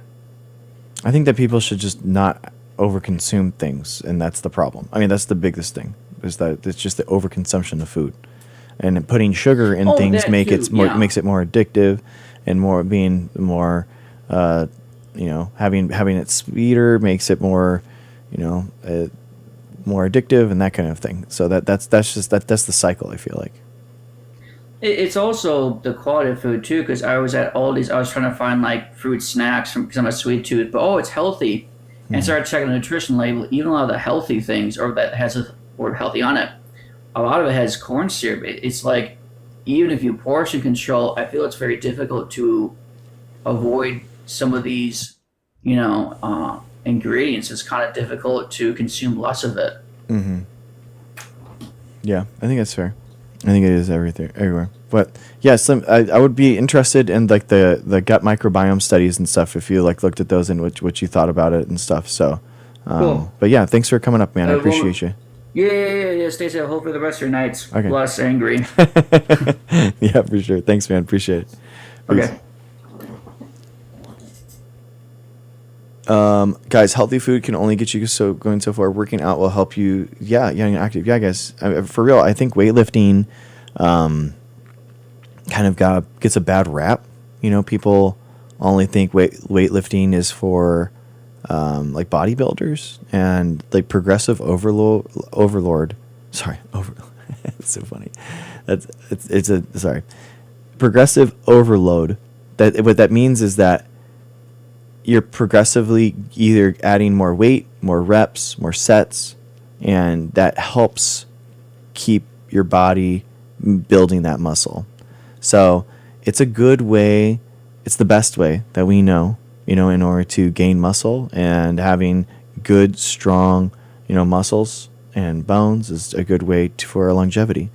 I think that people should just not overconsume things, and that's the problem. I mean, that's the biggest thing, is that it's just the overconsumption of food, and putting sugar in things that makes too, it more addictive, and having it sweeter makes it more, more addictive and that kind of thing. So that's the cycle, I feel like. It's also the quality of food too, because I was at Aldi's. I was trying to find like fruit snacks because I'm a sweet tooth, but it's healthy. And started checking the nutrition label. Even a lot of the healthy things, or that has a word healthy on it, a lot of it has corn syrup. It's like even if you portion control, I feel it's very difficult to avoid some of these, ingredients. It's kind of difficult to consume less of it. Yeah, I think that's fair. I think it is everywhere. But yeah, I would be interested in like the gut microbiome studies and stuff if you like looked at those and what you thought about it and stuff. So, Cool. But yeah, thanks for coming up, man. I Well, appreciate you. Yeah. Stay safe. Hopefully the rest of your nights Okay. less angry. Yeah, for sure. Thanks, man. Appreciate it. Peace. Okay. Guys, healthy food can only get you going so far. Working out will help you. Yeah, getting active. Yeah, guys, for real. I think weightlifting, kind of gets a bad rap. People only think weightlifting is for like bodybuilders and like progressive overlord. Sorry, it's so funny. Sorry, progressive overload. What that means is that you're progressively either adding more weight, more reps, more sets, and that helps keep your body building that muscle. So it's a good way, it's the best way that we know, in order to gain muscle, and having good, strong, muscles and bones is a good way for longevity.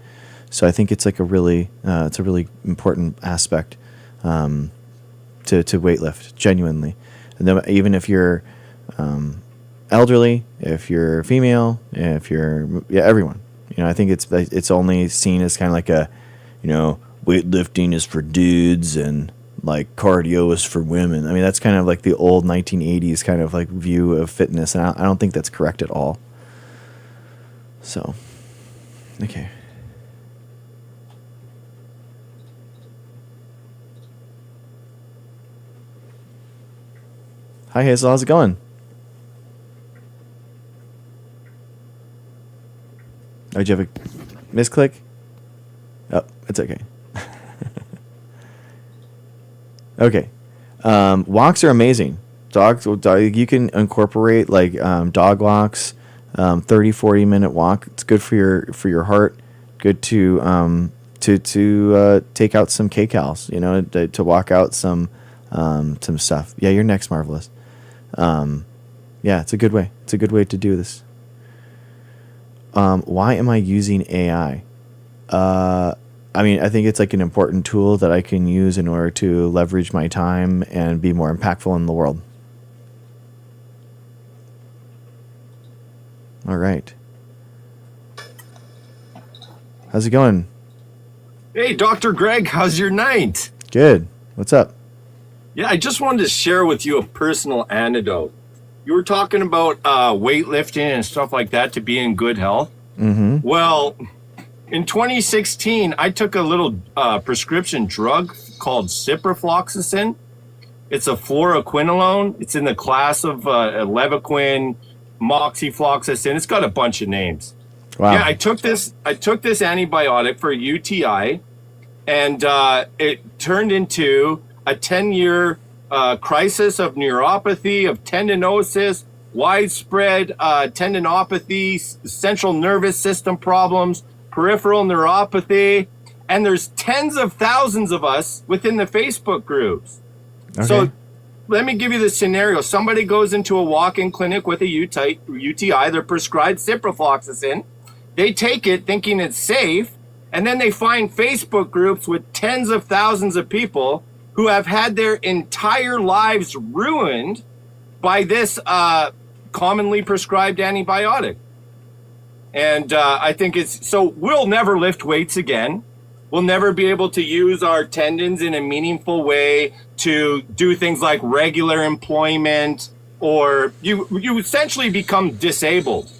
So I think it's like it's a really important aspect to weightlift, genuinely. And then even if you're elderly, if you're female, if you're everyone, I think it's only seen as kind of like a, weightlifting is for dudes and like cardio is for women. I mean, that's kind of like the old 1980s kind of like view of fitness, and I don't think that's correct at all. So, okay. Hi Hazel, how's it going? Oh, did you have a misclick? Oh, it's okay. Okay. Walks are amazing. You can incorporate like dog walks, 30, 40-minute walk. It's good for your heart. Good to take out some kcals, to walk out some stuff. Yeah, your neck's marvelous. Yeah, it's a good way. It's a good way to do this. Why am I using AI? I mean, I think it's like an important tool that I can use in order to leverage my time and be more impactful in the world. All right. How's it going? Hey, Dr. Greg, how's your night? Good. What's up? Yeah, I just wanted to share with you a personal anecdote. You were talking about weightlifting and stuff like that to be in good health. Mm-hmm. Well, in 2016, I took a little prescription drug called ciprofloxacin. It's a fluoroquinolone. It's in the class of levaquin, moxifloxacin. It's got a bunch of names. Wow. Yeah, I took this antibiotic for UTI, and it turned into a 10-year crisis of neuropathy, of tendinosis, widespread tendinopathy, central nervous system problems, peripheral neuropathy, and there's tens of thousands of us within the Facebook groups. Okay. So let me give you the scenario. Somebody goes into a walk-in clinic with a UTI, they're prescribed ciprofloxacin, they take it thinking it's safe, and then they find Facebook groups with tens of thousands of people who have had their entire lives ruined by this commonly prescribed antibiotic. And I think so we'll never lift weights again. We'll never be able to use our tendons in a meaningful way to do things like regular employment, or you essentially become disabled.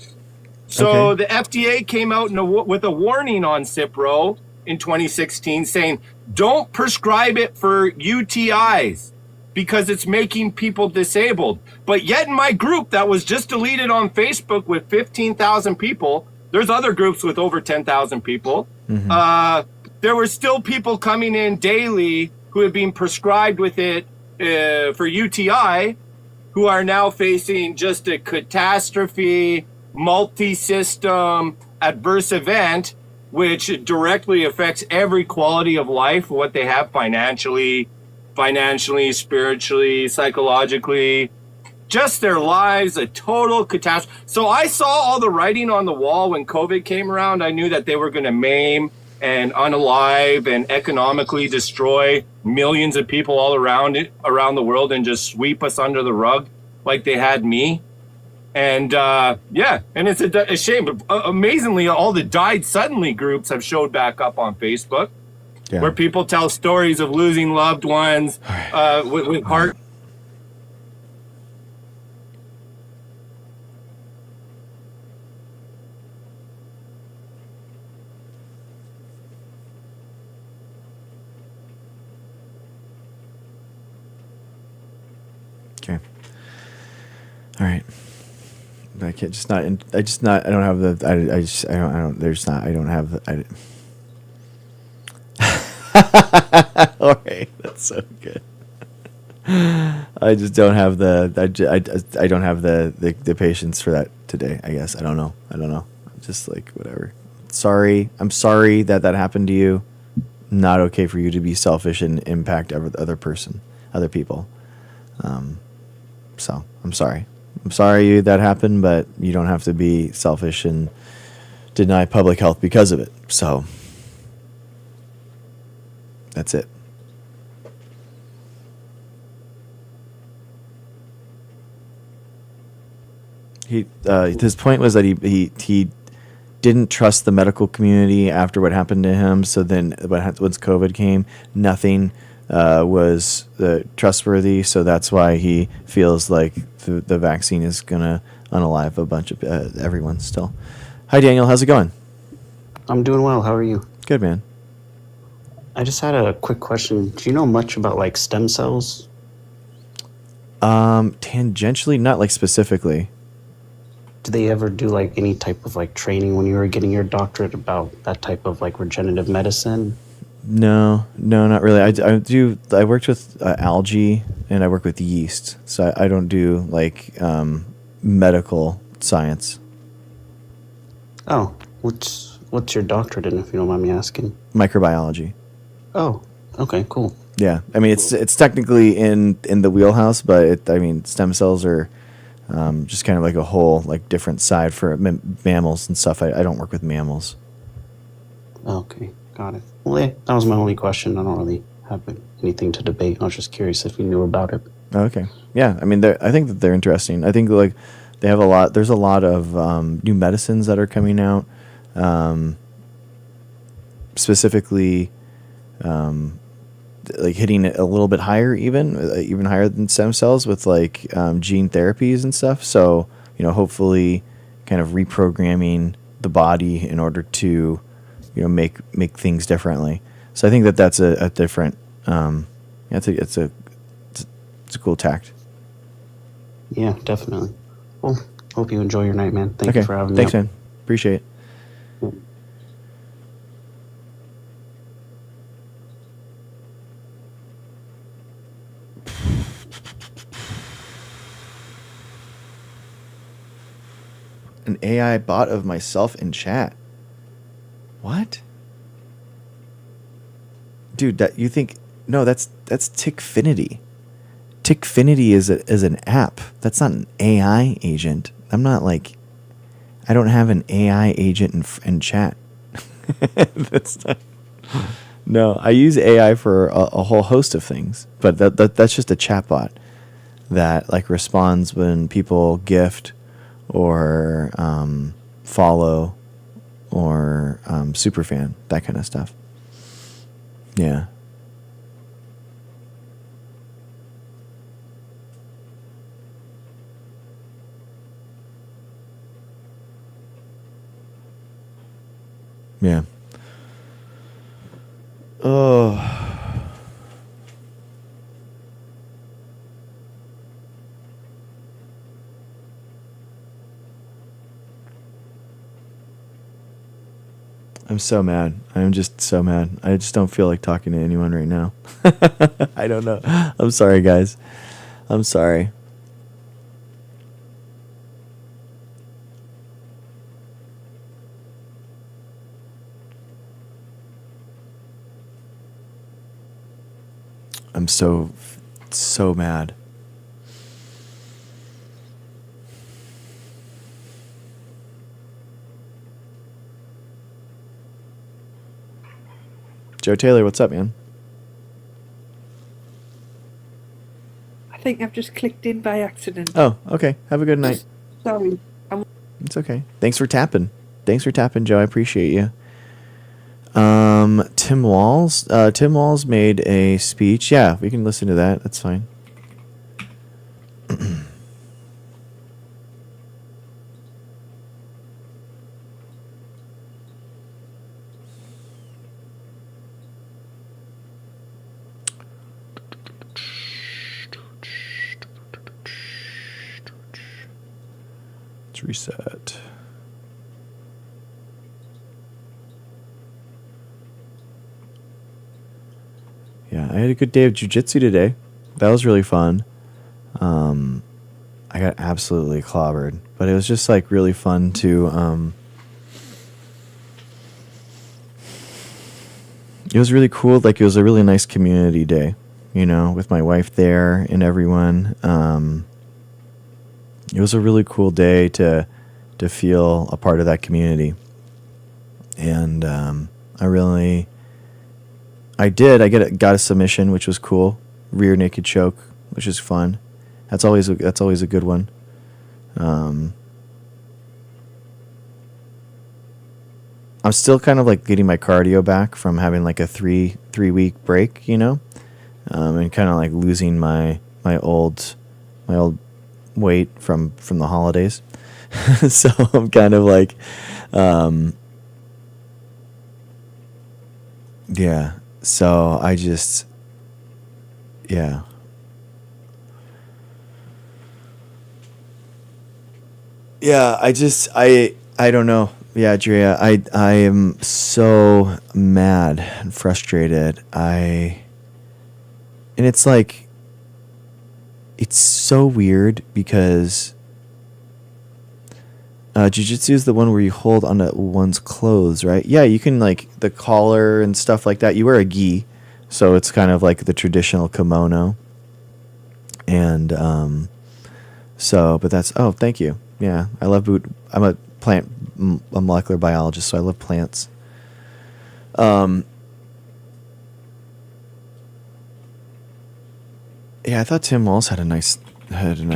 So the FDA came out with a warning on Cipro in 2016 saying, don't prescribe it for UTIs because it's making people disabled. But yet in my group that was just deleted on Facebook with 15,000 people, there's other groups with over 10,000 people. Mm-hmm. There were still people coming in daily who had been prescribed with it for UTI, who are now facing just a catastrophe, multi-system adverse event, which directly affects every quality of life, what they have financially, spiritually, psychologically, just their lives, a total catastrophe. So I saw all the writing on the wall when COVID came around. I knew that they were going to maim and unalive and economically destroy millions of people all around the world and just sweep us under the rug like they had me. And and it's a shame. But amazingly, all the died suddenly groups have showed back up on Facebook, where people tell stories of losing loved ones with heart. Okay. All right. I can't just not. I just not. I don't have the. I just. I don't. There's not. I don't have. All right, that's so good. I just don't have the. I don't have the patience for that today. I guess I don't know. I'm just like whatever. Sorry. I'm sorry that happened to you. Not okay for you to be selfish and impact other people. So I'm sorry. I'm sorry that happened, but you don't have to be selfish and deny public health because of it. So that's it. His point was that he didn't trust the medical community after what happened to him. So then once COVID came, nothing was trustworthy. So that's why he feels like the vaccine is going to unalive a bunch of everyone still. Hi, Daniel. How's it going? I'm doing well. How are you? Good, man. I just had a quick question. Do you know much about like stem cells? Tangentially, not like specifically. do they ever do like any type of like training when you were getting your doctorate about that type of like regenerative medicine? No, not really. I worked with algae and I work with yeast, so I don't do like medical science. Oh, what's your doctorate in, if you don't mind me asking? Microbiology. Oh, okay, cool. Yeah, I mean it's technically in the wheelhouse, but stem cells are just kind of like a whole like different side for mammals and stuff. I don't work with mammals. Okay, got it. Well, yeah, that was my only question. I don't really have anything to debate. I was just curious if you knew about it. Okay, yeah, I mean I think that they're interesting. I think like they have a lot. There's a lot of new medicines that are coming out, specifically. Like hitting it a little bit higher, even higher than stem cells with like gene therapies and stuff. So hopefully, kind of reprogramming the body in order to, make things differently. So I think that that's a different. It's a cool tact. Yeah, definitely. Well, hope you enjoy your night, man. Thank Okay, you for having me. thanks, up. man. Appreciate it. An AI bot of myself in chat. What? Dude, that you think no, that's Tickfinity. Tickfinity is an app. That's not an AI agent. I'm not like I don't have an AI agent in chat. That's not. No, I use AI for a whole host of things, but that's just a chatbot that like responds when people gift or follow or superfan, that kind of stuff. Yeah. Yeah. Oh. I'm so mad. I'm just so mad. I just don't feel like talking to anyone right now. I don't know. I'm sorry, guys. I'm sorry. I'm so mad. Joe Taylor, what's up, man? I think I've just clicked in by accident. Oh, okay. Have a good night. Sorry. It's okay. Thanks for tapping. Joe. I appreciate you. Tim Walls. Tim Walls made a speech. Yeah, we can listen to that. That's fine. Let's reset. Yeah, I had a good day of jiu-jitsu today. That was really fun. I got absolutely clobbered, but it was just like really fun to it was really cool. Like it was a really nice community day, with my wife there and everyone. It was a really cool day to feel a part of that community. And I got a submission, which was cool. Rear naked choke, which is fun. That's always a good one. I'm still kind of like getting my cardio back from having like a 3-week break, and kind of like losing my old weight from the holidays. So I'm kind of like, yeah. So I just, yeah. Yeah, I don't know. Yeah, Drea, I am so mad and frustrated. And it's like, it's so weird because jiu-jitsu is the one where you hold onto one's clothes, right? Yeah, you can, like, the collar and stuff like that. You wear a gi, so it's kind of like the traditional kimono. And but that's, oh, thank you. Yeah, I love I'm a molecular biologist, so I love plants. Yeah, I thought Tim Walz had a nice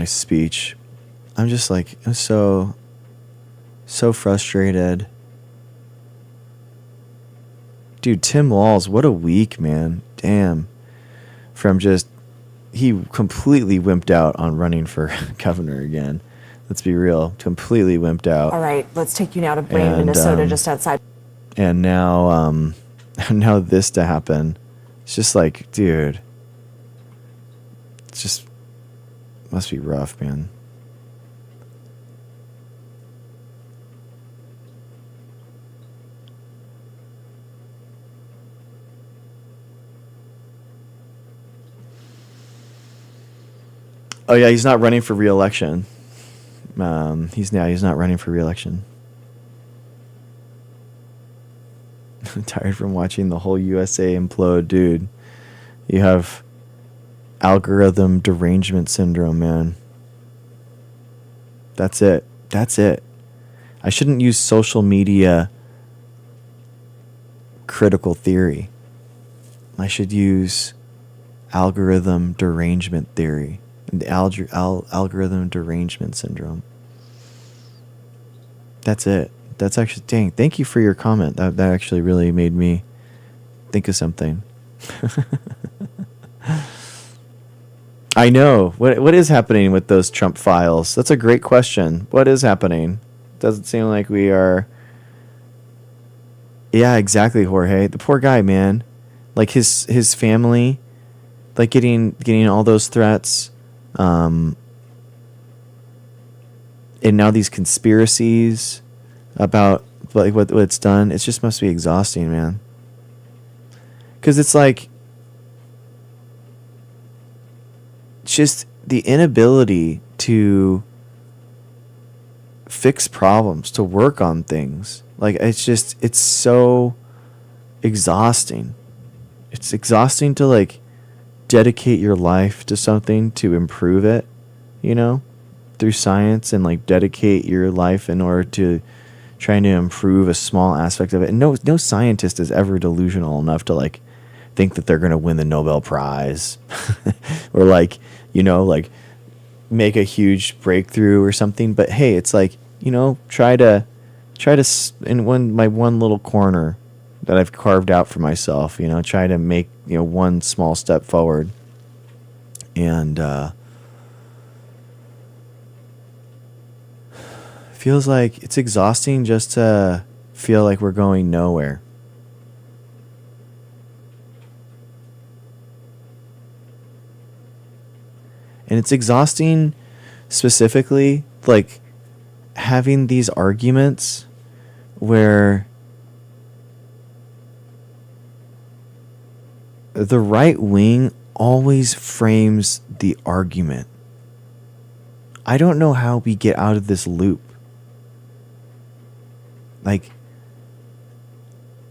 speech. I'm just like, I'm so frustrated. Dude, Tim Walz, what a week, man. Damn. He completely wimped out on running for governor again. Let's be real. Completely wimped out. All right, let's take you now to Blaine, Minnesota, just outside. And now, now this to happen. It's just like, dude. It's just, must be rough, man. Oh yeah, he's not running for re-election. He's not running for re-election. I'm tired from watching the whole USA implode, dude. You have algorithm derangement syndrome, man. That's it. I shouldn't use social media critical theory. I should use algorithm derangement theory. The algorithm derangement syndrome. That's it. That's actually, dang, thank you for your comment. That actually really made me think of something. I know. What is happening with those Trump files? That's a great question. What is happening? Doesn't seem like we are. Yeah, exactly, Jorge. The poor guy, man. Like his family, like getting all those threats. And now these conspiracies about like what it's done, it just must be exhausting, man. Because it's like just the inability to fix problems, to work on things. Like it's so exhausting. It's exhausting to like dedicate your life to something to improve it, through science, and like dedicate your life in order to trying to improve a small aspect of it. And no scientist is ever delusional enough to like think that they're going to win the Nobel Prize or like, like make a huge breakthrough or something. But hey, it's like, try to in my one little corner that I've carved out for myself, try to make, one small step forward. And feels like it's exhausting just to feel like we're going nowhere. And it's exhausting specifically like having these arguments where the right wing always frames the argument. I don't know how we get out of this loop. Like,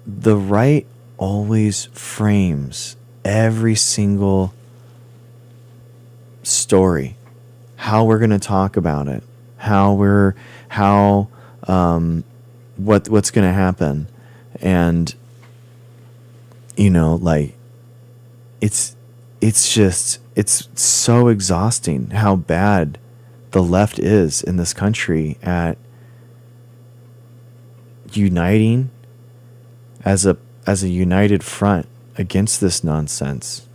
the right always frames every single story, how we're going to talk about it, what's going to happen. And, like, it's so exhausting how bad the left is in this country at uniting as a united front against this nonsense.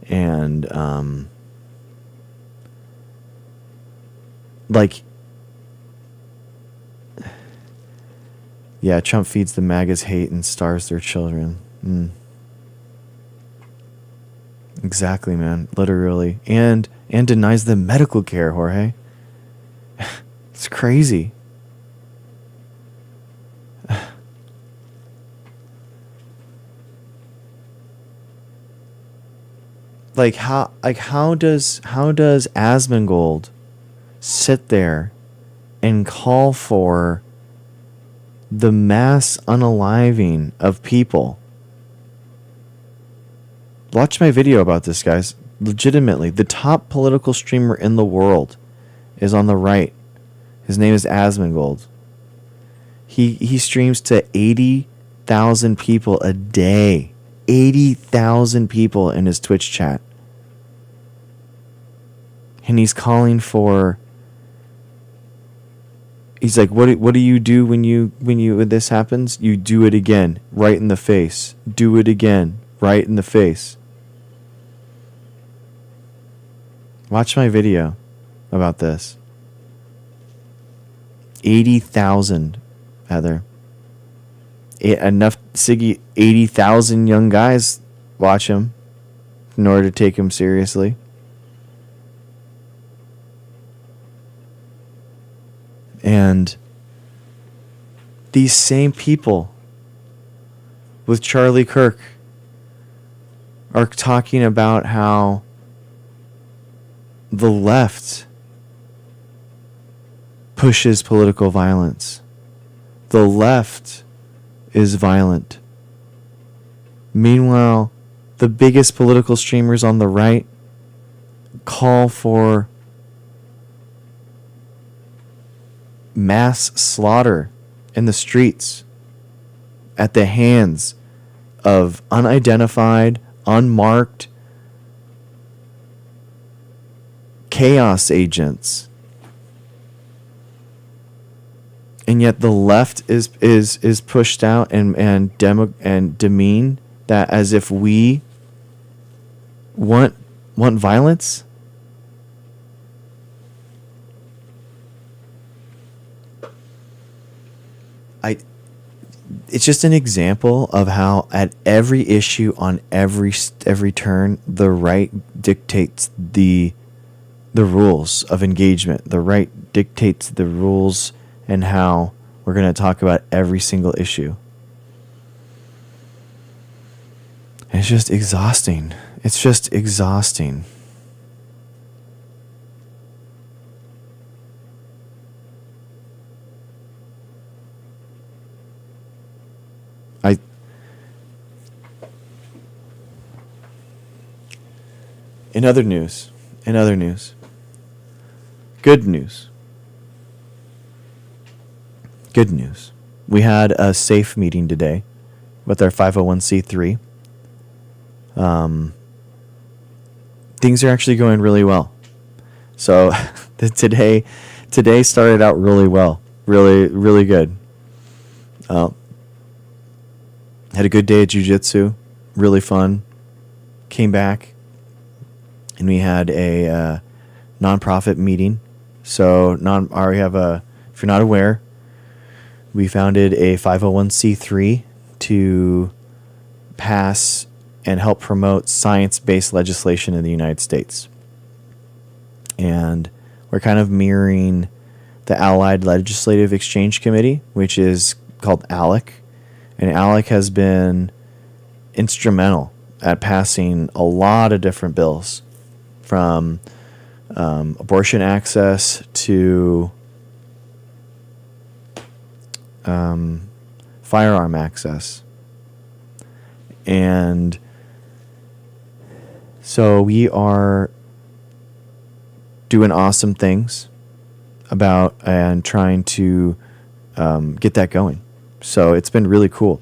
And like, yeah, Trump feeds the MAGAs hate and starves their children. Exactly, man. Literally. And denies them medical care, Jorge. It's crazy. How does Asmongold sit there and call for the mass unaliving of people? Watch my video about this, guys. Legitimately, the top political streamer in the world is on the right. His name is Asmongold. He streams to 80,000 people a day. 80,000 people in his Twitch chat. And he's calling for... He's like, what do you do when this happens? You do it again, right in the face. Do it again, right in the face. Watch my video about this. 80,000, Heather. Enough, Siggy, 80,000 young guys watch him in order to take him seriously. And these same people with Charlie Kirk are talking about how the left pushes political violence. The left is violent. Meanwhile, the biggest political streamers on the right call for mass slaughter in the streets at the hands of unidentified, unmarked chaos agents. And yet the left is pushed out and demean that as if we want violence. It's just an example of how at every issue on every turn the right dictates the rules of engagement. The right dictates the rules and how we're going to talk about every single issue. It's just exhausting. It's just exhausting. In other news, good news. We had a safe meeting today with our 501c3. Things are actually going really well. So today started out really well, really good. Had a good day at jiu-jitsu, really fun. Came back. And we had a nonprofit meeting. So if you're not aware, we founded a 501c3 to pass and help promote science-based legislation in the United States. And we're kind of mirroring the Allied Legislative Exchange Committee, which is called ALEC. And ALEC has been instrumental at passing a lot of different bills, from abortion access to firearm access. And so we are doing awesome things about and trying to get that going. So it's been really cool.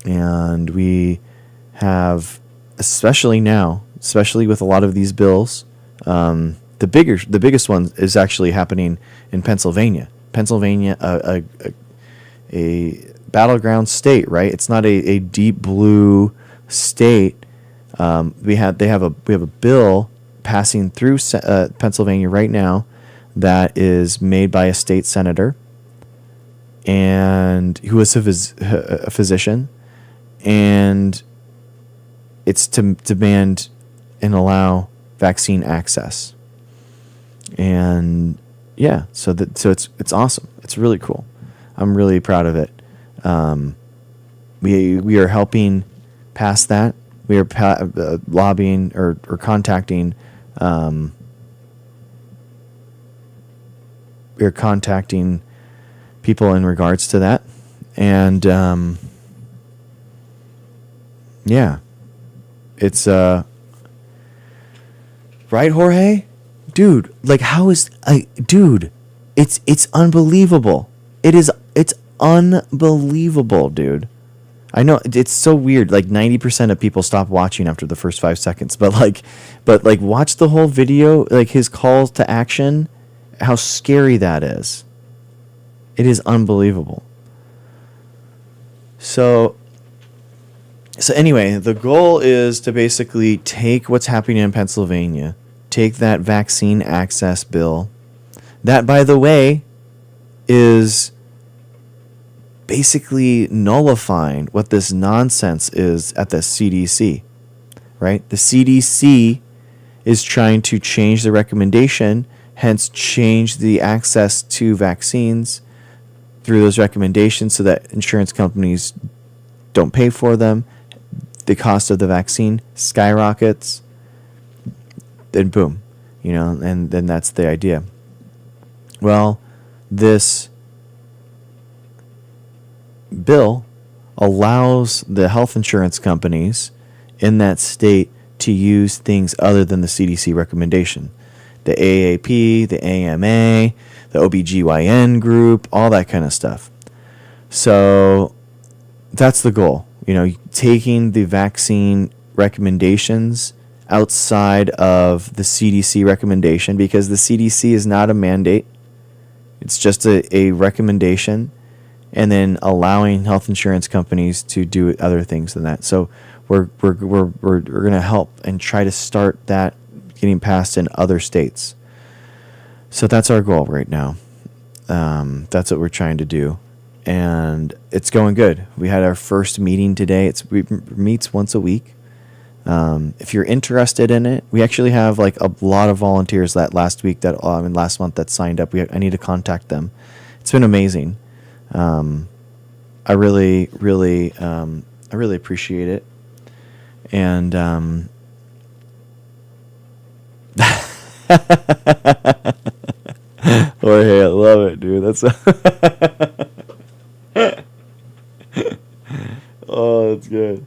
And we have, especially with a lot of these bills, the biggest one is actually happening in Pennsylvania. A battleground state, right? It's not a deep blue state. We have a bill passing through Pennsylvania right now that is made by a state senator and who is a physician, and it's to demand and allow vaccine access. And yeah, so it's awesome. It's really cool. I'm really proud of it. We are helping pass that. We are lobbying or contacting. We are contacting people in regards to that, and yeah, it's right, Jorge, dude. Like, how is dude? It's unbelievable. It's unbelievable, dude. I know it's so weird. Like 90% of people stop watching after the first 5 seconds, but watch the whole video. Like his calls to action, how scary that is. It is unbelievable. So anyway, the goal is to basically take what's happening in Pennsylvania, take that vaccine access bill. That, by the way, is basically nullifying what this nonsense is at the CDC, right? The CDC is trying to change the recommendation, hence change the access to vaccines through those recommendations so that insurance companies don't pay for them. The cost of the vaccine skyrockets. Then boom, and then that's the idea. Well, this bill allows the health insurance companies in that state to use things other than the CDC recommendation. The AAP, the AMA, the OBGYN group, all that kind of stuff. So that's the goal. Taking the vaccine recommendations outside of the CDC recommendation, because the CDC is not a mandate. It's just a recommendation, and then allowing health insurance companies to do other things than that. So we're going to help and try to start that getting passed in other states. So that's our goal right now. That's what we're trying to do, and it's going good. We had our first meeting today. It meets once a week. If you're interested in it, we actually have like a lot of volunteers last month that signed up. I need to contact them. It's been amazing. I really appreciate it. And Jorge, I love it, dude. That's oh, that's good.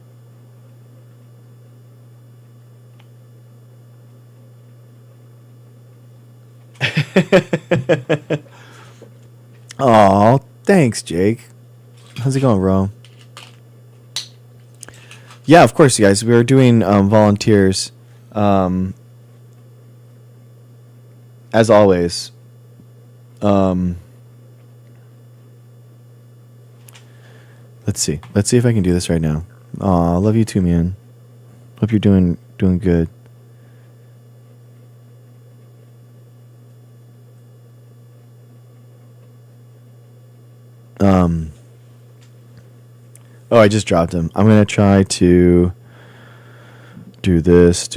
Oh, thanks, Jake. How's it going, bro? Yeah, of course, you guys. We are doing volunteers. As always. Let's see. Let's see if I can do this right now. Aw, I love you too, man. Hope you're doing good. Oh, I just dropped him. I'm gonna try to do this.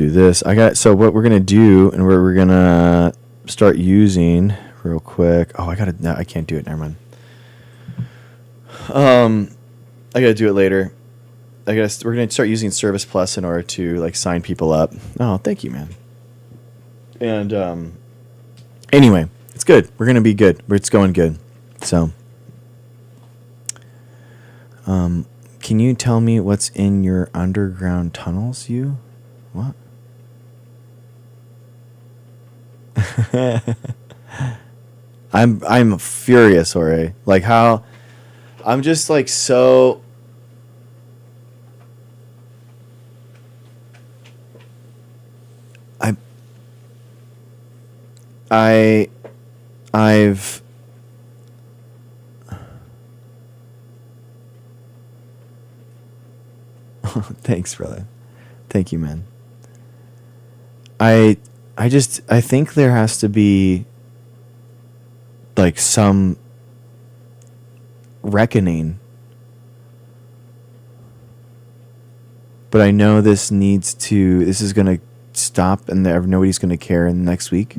So what we're gonna do, and we're gonna start using real quick. Oh, I can't do it. Never mind. I gotta do it later. We're gonna start using Service Plus in order to sign people up. Oh, thank you, man. And anyway, it's good. We're gonna be good. It's going good. So, can you tell me what's in your underground tunnels? What? I'm furious, Jorge. How I'm just so. I've thanks, brother. Thank you, man. I think there has to be some reckoning. But I know this is going to stop and nobody's going to care in the next week.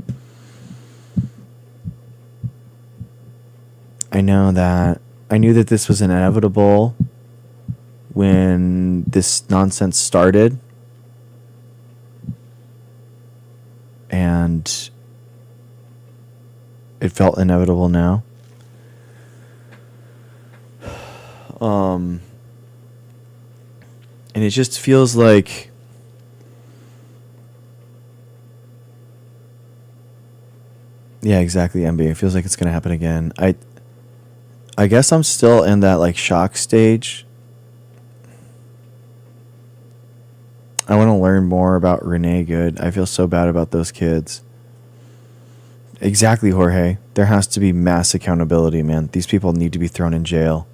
I know that I knew that this was inevitable when this nonsense started. And it felt inevitable now. And it just feels like yeah, exactly, MB. It feels like it's gonna happen again. I guess I'm still in that like shock stage. I want to learn more about Renee Good. I feel so bad about those kids. Exactly, Jorge. There has to be mass accountability, man. These people need to be thrown in jail.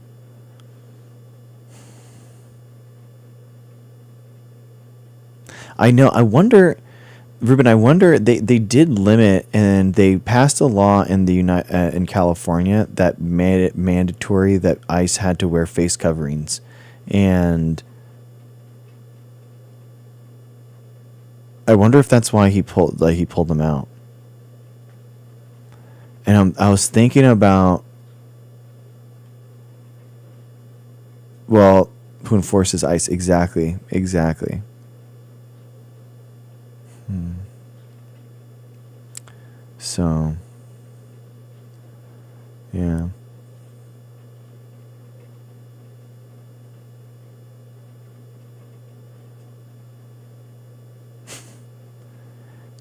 I know. I wonder, Ruben. I wonder. They did limit, and they passed a law in the in California that made it mandatory that ICE had to wear face coverings, and I wonder if that's why he pulled them out. And I was thinking about, well, who enforces ICE? Exactly. So, yeah.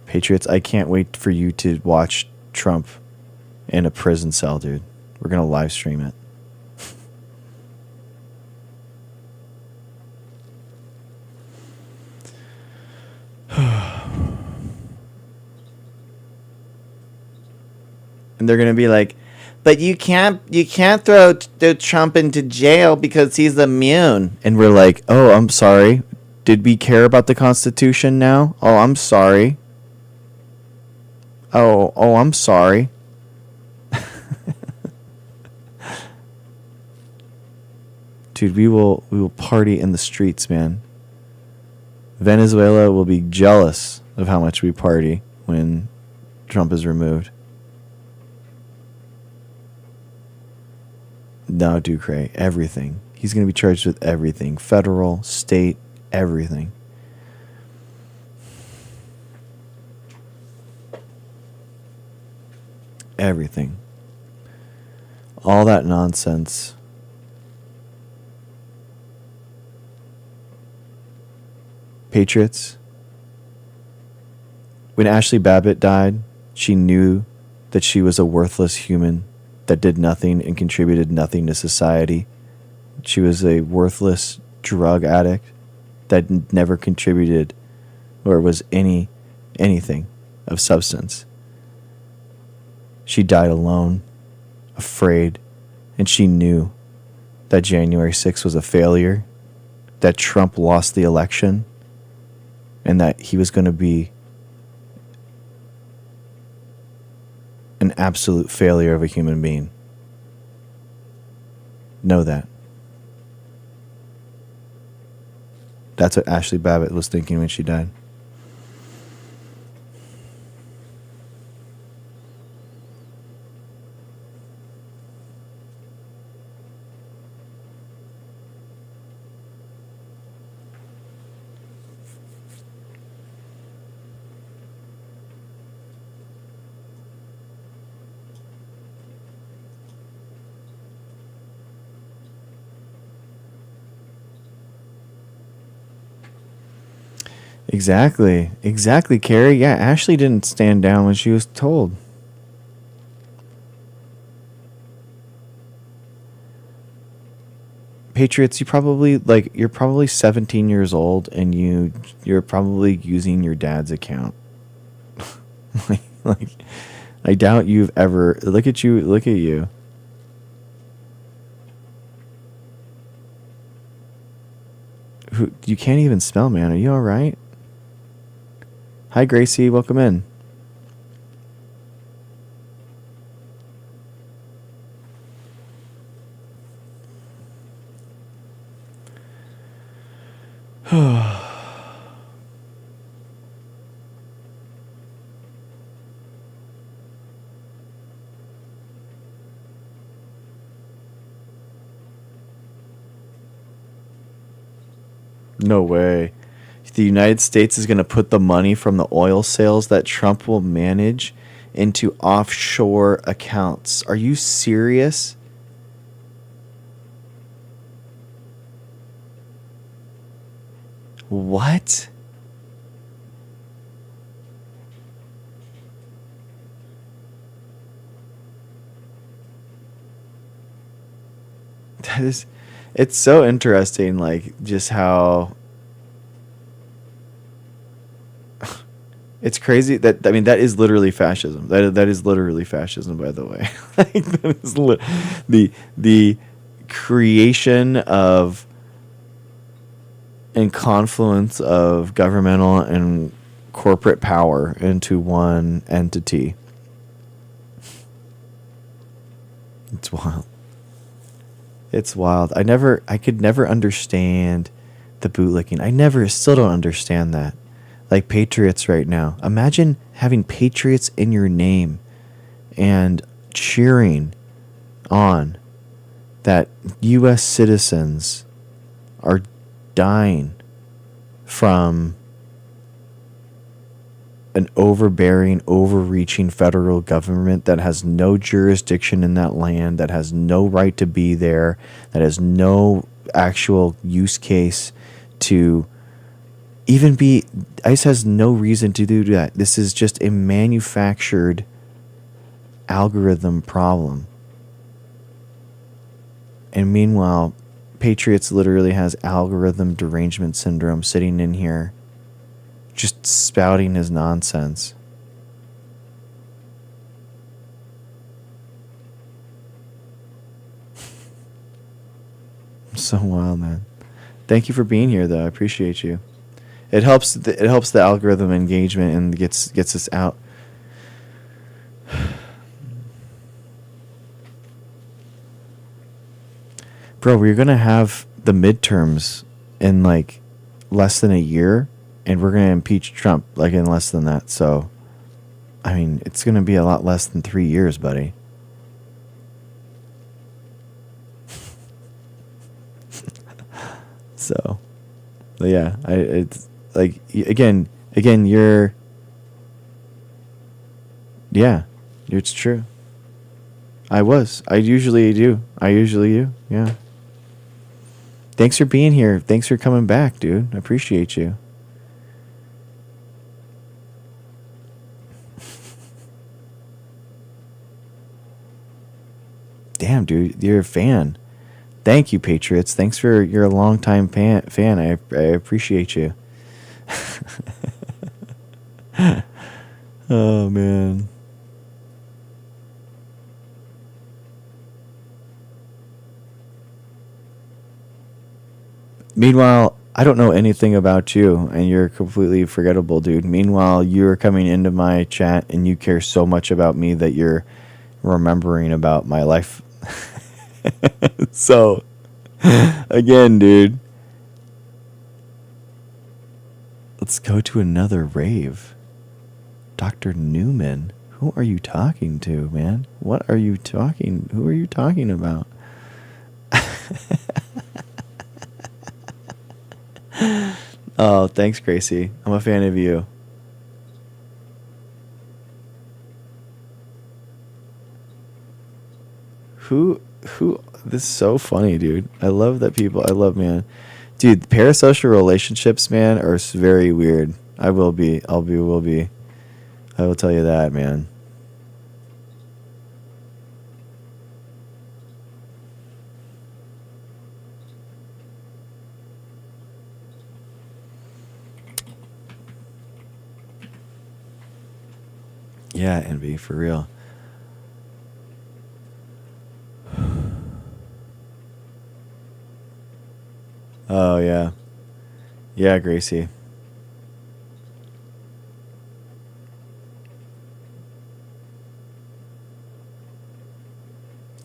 Patriots, I can't wait for you to watch Trump in a prison cell, dude. We're going to live stream it. And they're going to be like, but you can't throw Trump into jail because he's immune. And we're like, oh, I'm sorry. Did we care about the Constitution now? Oh, I'm sorry. Oh, I'm sorry. Dude, we will party in the streets, man. Venezuela will be jealous of how much we party when Trump is removed. No, Ducre, everything. He's going to be charged with everything. Federal, state, everything. Everything. All that nonsense. Patriots. When Ashley Babbitt died, she knew that she was a worthless human that did nothing and contributed nothing to society. She was a worthless drug addict that never contributed or was anything of substance. She died alone, afraid, and she knew that January 6th was a failure, that Trump lost the election, and that he was going to be an absolute failure of a human being. Know that. That's what Ashley Babbitt was thinking when she died. Exactly, Carrie. Yeah, Ashley didn't stand down when she was told. Patriots, you're probably 17 years old and you're probably using your dad's account. like I doubt you've ever look at you. You can't even spell, man. Are you all right? Hi, Gracie. Welcome in. No way. The United States is going to put the money from the oil sales that Trump will manage into offshore accounts. Are you serious? What? That is, it's so interesting, like just how it's crazy that, I mean, that is literally fascism. That is literally fascism, by the way. Like, that is the creation of and confluence of governmental and corporate power into one entity. It's wild. It's wild. I could never understand the bootlicking. Still don't understand that. Like patriots right now. Imagine having patriots in your name and cheering on that U.S. citizens are dying from an overbearing, overreaching federal government that has no jurisdiction in that land, that has no right to be there, that has no actual use case to even be. ICE has no reason to do that. This is just a manufactured algorithm problem. And meanwhile, Patriots literally has algorithm derangement syndrome sitting in here just spouting his nonsense. So wild, man. Thank you for being here, though. I appreciate you. It helps the algorithm engagement and gets us out. Bro, we're gonna have the midterms in like less than a year, and we're gonna impeach Trump like in less than that. So, I mean, it's gonna be a lot less than 3 years, buddy. So, but yeah, it's like again, you're. Yeah, it's true. I usually do. Yeah. Thanks for being here. Thanks for coming back, dude. I appreciate you. Damn, dude, you're a fan. Thank you, Patriots. Thanks for you're a longtime fan. I appreciate you. Oh man. Meanwhile, I don't know anything about you, and you're completely forgettable, dude. Meanwhile, you're coming into my chat, and you care so much about me that you're remembering about my life. So, again, dude, let's go to another rave. Dr. Newman, who are you talking to, man? Who are you talking about? Oh, thanks, Gracie. I'm a fan of you. Who, this is so funny, dude. I love, man. Dude, parasocial relationships, man, are very weird. I will be. I will tell you that, man. Yeah, Envy, for real. Oh, yeah. Yeah, Gracie.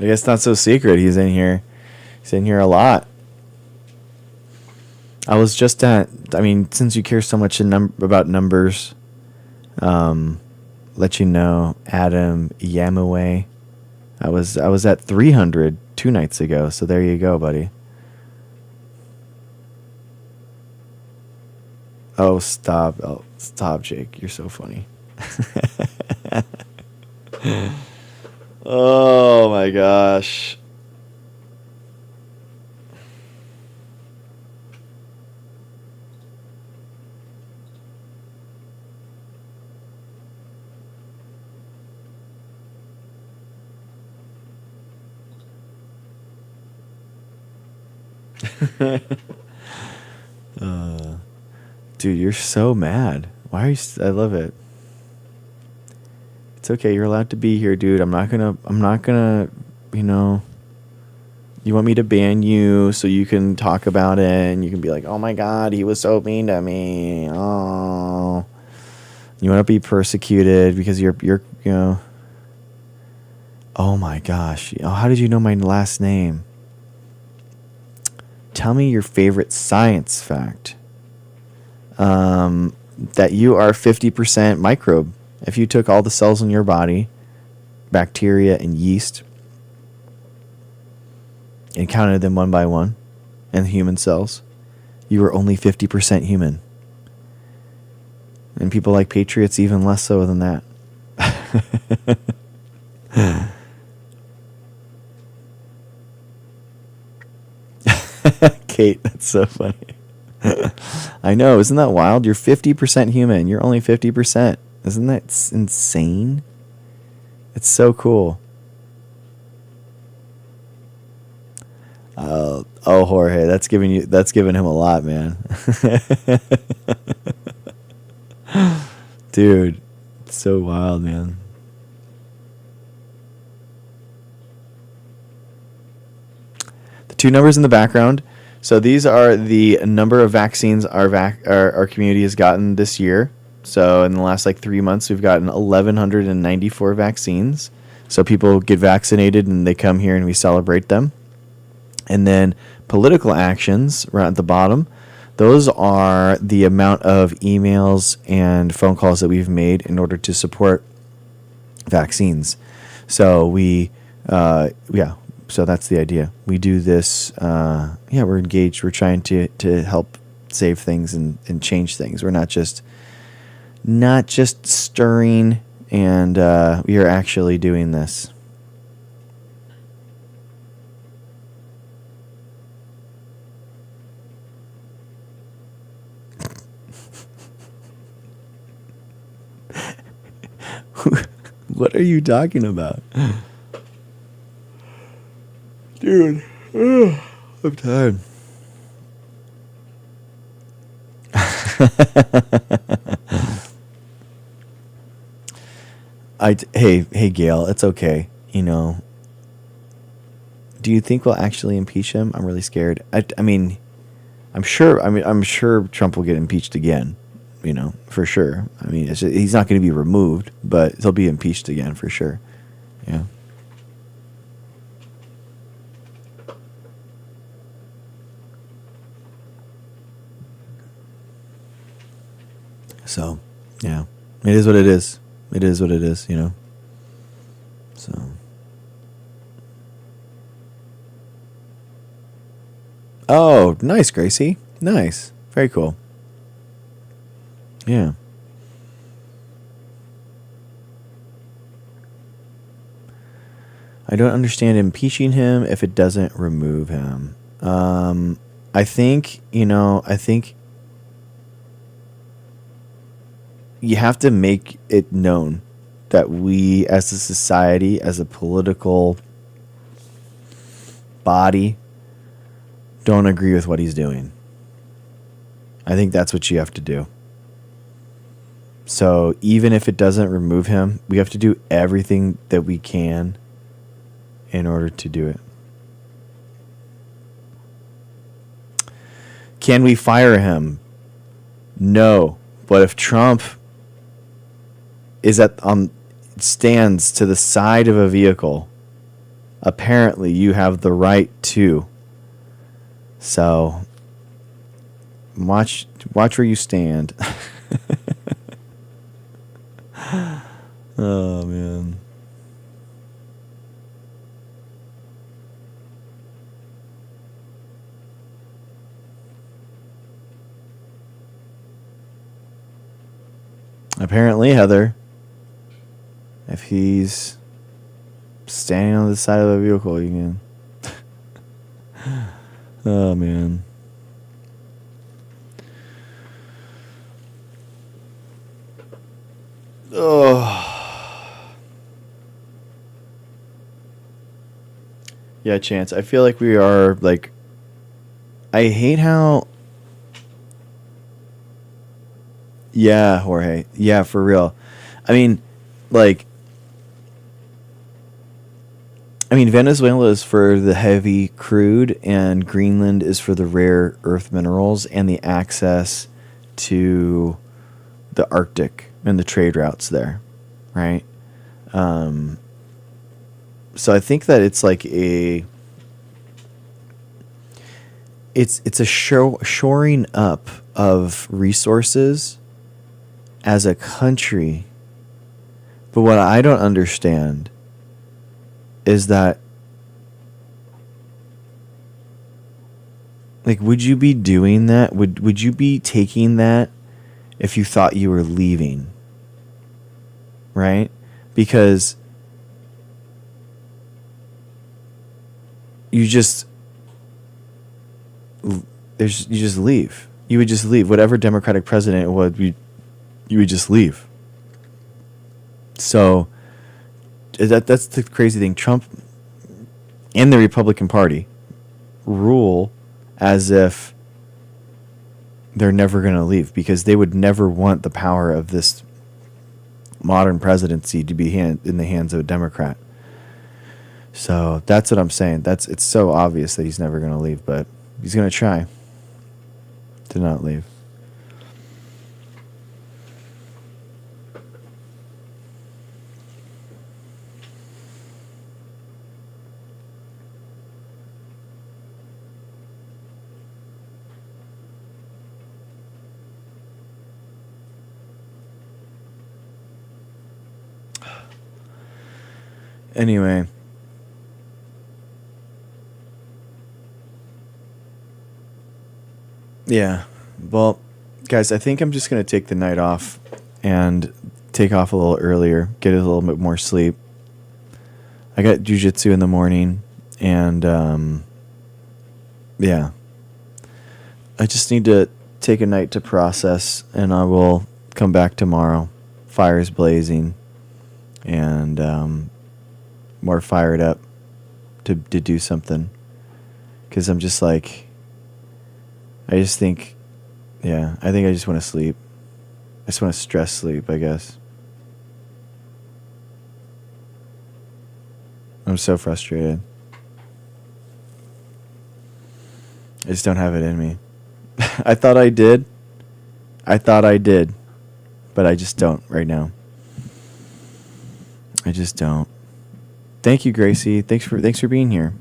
I guess not so secret. He's in here. He's in here a lot. I was just at, I mean, since you care so much about numbers, let you know, Adam Yamaway. I was at 300 2 nights ago, so there you go, buddy. Oh, stop. Oh, stop, Jake. You're so funny. Oh my gosh. Dude, you're so mad. Why are you? I love it. It's okay. You're allowed to be here, dude. I'm not gonna. You know. You want me to ban you so you can talk about it and you can be like, oh my God, he was so mean to me. Oh. You want to be persecuted because you're you know. Oh my gosh. Oh, how did you know my last name? Tell me your favorite science fact. That you are 50% microbe. If you took all the cells in your body, bacteria and yeast, and counted them one by one, and human cells, you were only 50% human. And people like Patriots even less so than that. Kate, that's so funny. I know, isn't that wild? You're 50% human. You're only 50%. Isn't that insane? It's so cool. Oh, Jorge, that's giving him a lot, man. Dude, it's so wild, man. The two numbers in the background. So these are the number of vaccines our community has gotten this year. So in the last 3 months, we've gotten 1,194 vaccines. So people get vaccinated and they come here and we celebrate them. And then political actions right at the bottom. Those are the amount of emails and phone calls that we've made in order to support vaccines. So so that's the idea. We do this. We're engaged. We're trying to help save things and change things. We're not just stirring, and we are actually doing this. What are you talking about? Dude, I'm tired. Hey, Gail, it's okay. You know, do you think we'll actually impeach him? I'm really scared. I mean, I'm sure Trump will get impeached again. You know, for sure. I mean, he's not going to be removed, but he'll be impeached again for sure. Yeah. So, yeah, it is what it is. It is what it is, you know. So. Oh, nice, Gracie. Nice. Very cool. Yeah. I don't understand impeaching him if it doesn't remove him. I think you have to make it known that we as a society, as a political body, don't agree with what he's doing. I think that's what you have to do. So even if it doesn't remove him, we have to do everything that we can in order to do it. Can we fire him? No. But if Trump stands to the side of a vehicle, apparently you have the right to. So watch where you stand. Oh man. Apparently, Heather, if he's standing on the side of a vehicle, you can. Oh, man. Oh. Yeah, Chance. I feel like we are, like... I hate how... Yeah, Jorge. Yeah, for real. I mean, like... Venezuela is for the heavy crude, and Greenland is for the rare earth minerals and the access to the Arctic and the trade routes there, right? So I think that it's like it's a shoring up of resources as a country. But what I don't understand is that, like, would you be doing that? Would you be taking that if you thought you were leaving? Right? Because you just leave. You would just leave. Whatever Democratic president it would be, you would just leave. So that's the crazy thing. Trump and the Republican Party rule as if they're never going to leave, because they would never want the power of this modern presidency to be in the hands of a Democrat. So that's what I'm saying. It's so obvious that he's never going to leave, but he's going to try to not leave. Anyway. Yeah. Well, guys, I think I'm just going to take the night off and take off a little earlier, get a little bit more sleep. I got jiu-jitsu in the morning, and yeah. I just need to take a night to process, and I will come back tomorrow, fires blazing, and more fired up to do something. Because I'm just like... I think I just want to sleep. I just want to stress sleep, I guess. I'm so frustrated. I just don't have it in me. I thought I did. But I just don't right now. I just don't. Thank you, Gracie. Thanks for being here.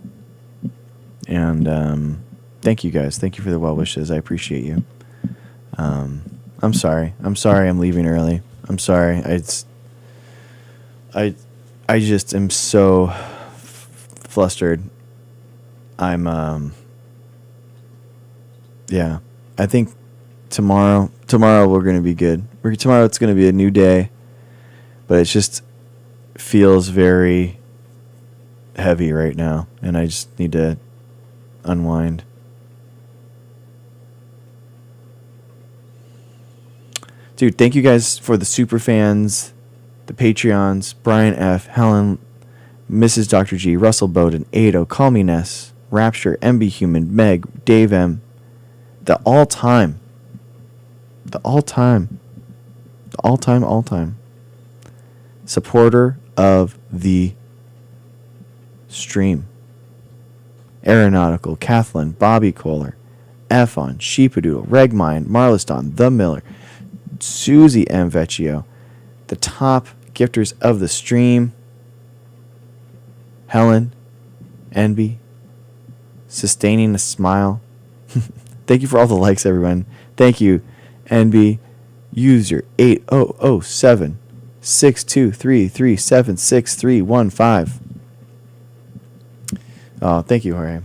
And thank you, guys. Thank you for the well wishes. I appreciate you. I'm sorry. I'm leaving early. I'm sorry. I just am so flustered. Yeah. I think tomorrow we're going to be good. Tomorrow it's going to be a new day, but it just feels very heavy right now, and I just need to unwind. Dude, thank you guys for the super fans, the Patreons, Brian F., Helen, Mrs. Dr. G, Russell Bowden, Ado, Call Me Ness, Rapture, MB Human, Meg, Dave M., the all-time supporter of the stream. Aeronautical, Kathleen, Bobby Kohler, F-On, Sheepadoodle, Regmine, Marliston, The Miller, Susie M. Vecchio, the top gifters of the stream, Helen, Enby, Sustaining a Smile. Thank you for all the likes, everyone. Thank you, Enby. User 8007-6233-766315. Oh, thank you, Jorge.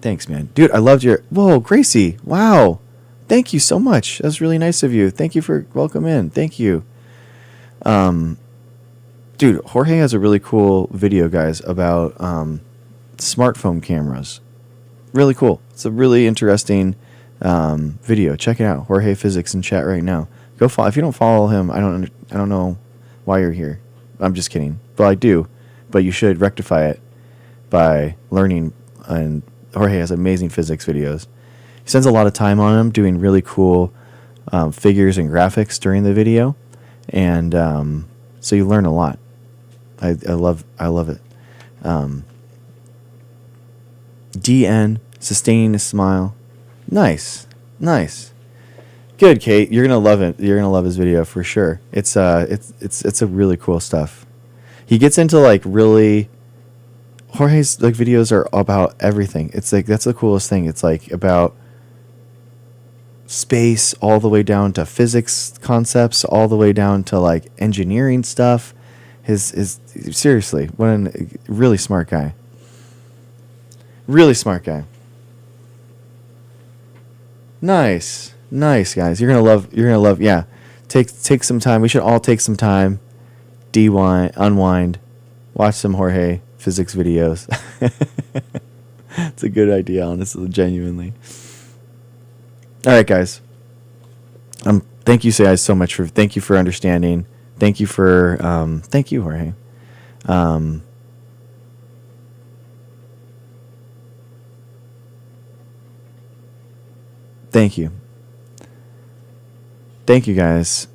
Thanks, man. Dude, I loved your... Whoa, Gracie. Wow. Thank you so much. That's really nice of you. Thank you for welcome in. Thank you. Dude, Jorge has a really cool video, guys, about smartphone cameras. Really cool. It's a really interesting video. Check it out. Jorge Physics in chat right now. Go follow. If you don't follow him, I don't know why you're here. I'm just kidding. Well, I do, but you should rectify it by learning. And Jorge has amazing physics videos. He spends a lot of time on them, doing really cool figures and graphics during the video, and so you learn a lot. I love it. DN sustaining a smile. Nice. Good, Kate. You're gonna love it. You're gonna love his video for sure. It's a really cool stuff. He gets into like really. Jorge's like videos are about everything. It's like that's the coolest thing. It's like about space all the way down to physics concepts, all the way down to like engineering stuff. His seriously, what a really smart guy. Really smart guy. Nice, guys. You're gonna love. Yeah, take some time. We should all take some time, unwind, watch some Jorge physics videos. It's a good idea, honestly, genuinely. All right, guys. Thank you, guys, so much thank you for understanding. Thank you for thank you, Jorge. Thank you. Thank you, guys.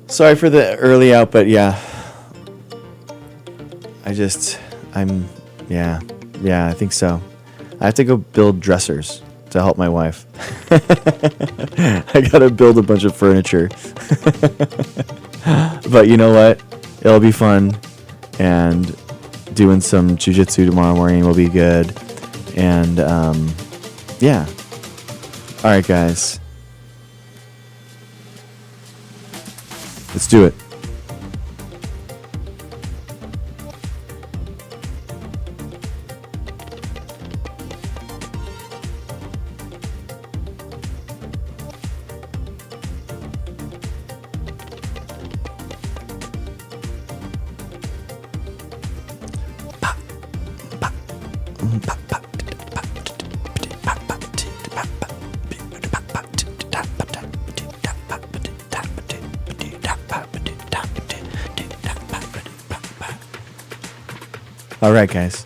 Sorry for the early out, but yeah. I think so. I have to go build dressers to help my wife. I gotta build a bunch of furniture. But you know what? It'll be fun. And doing some jujitsu tomorrow morning will be good. And yeah. All right, guys. Let's do it. All right, guys.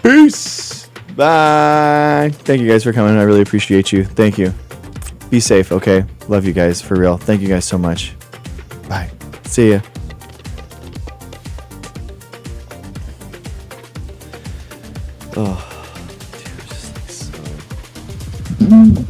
Peace. Bye. Thank you guys for coming. I really appreciate you. Thank you. Be safe, okay? Love you guys, for real. Thank you guys so much. Bye. See ya. Oh, dude, just like so.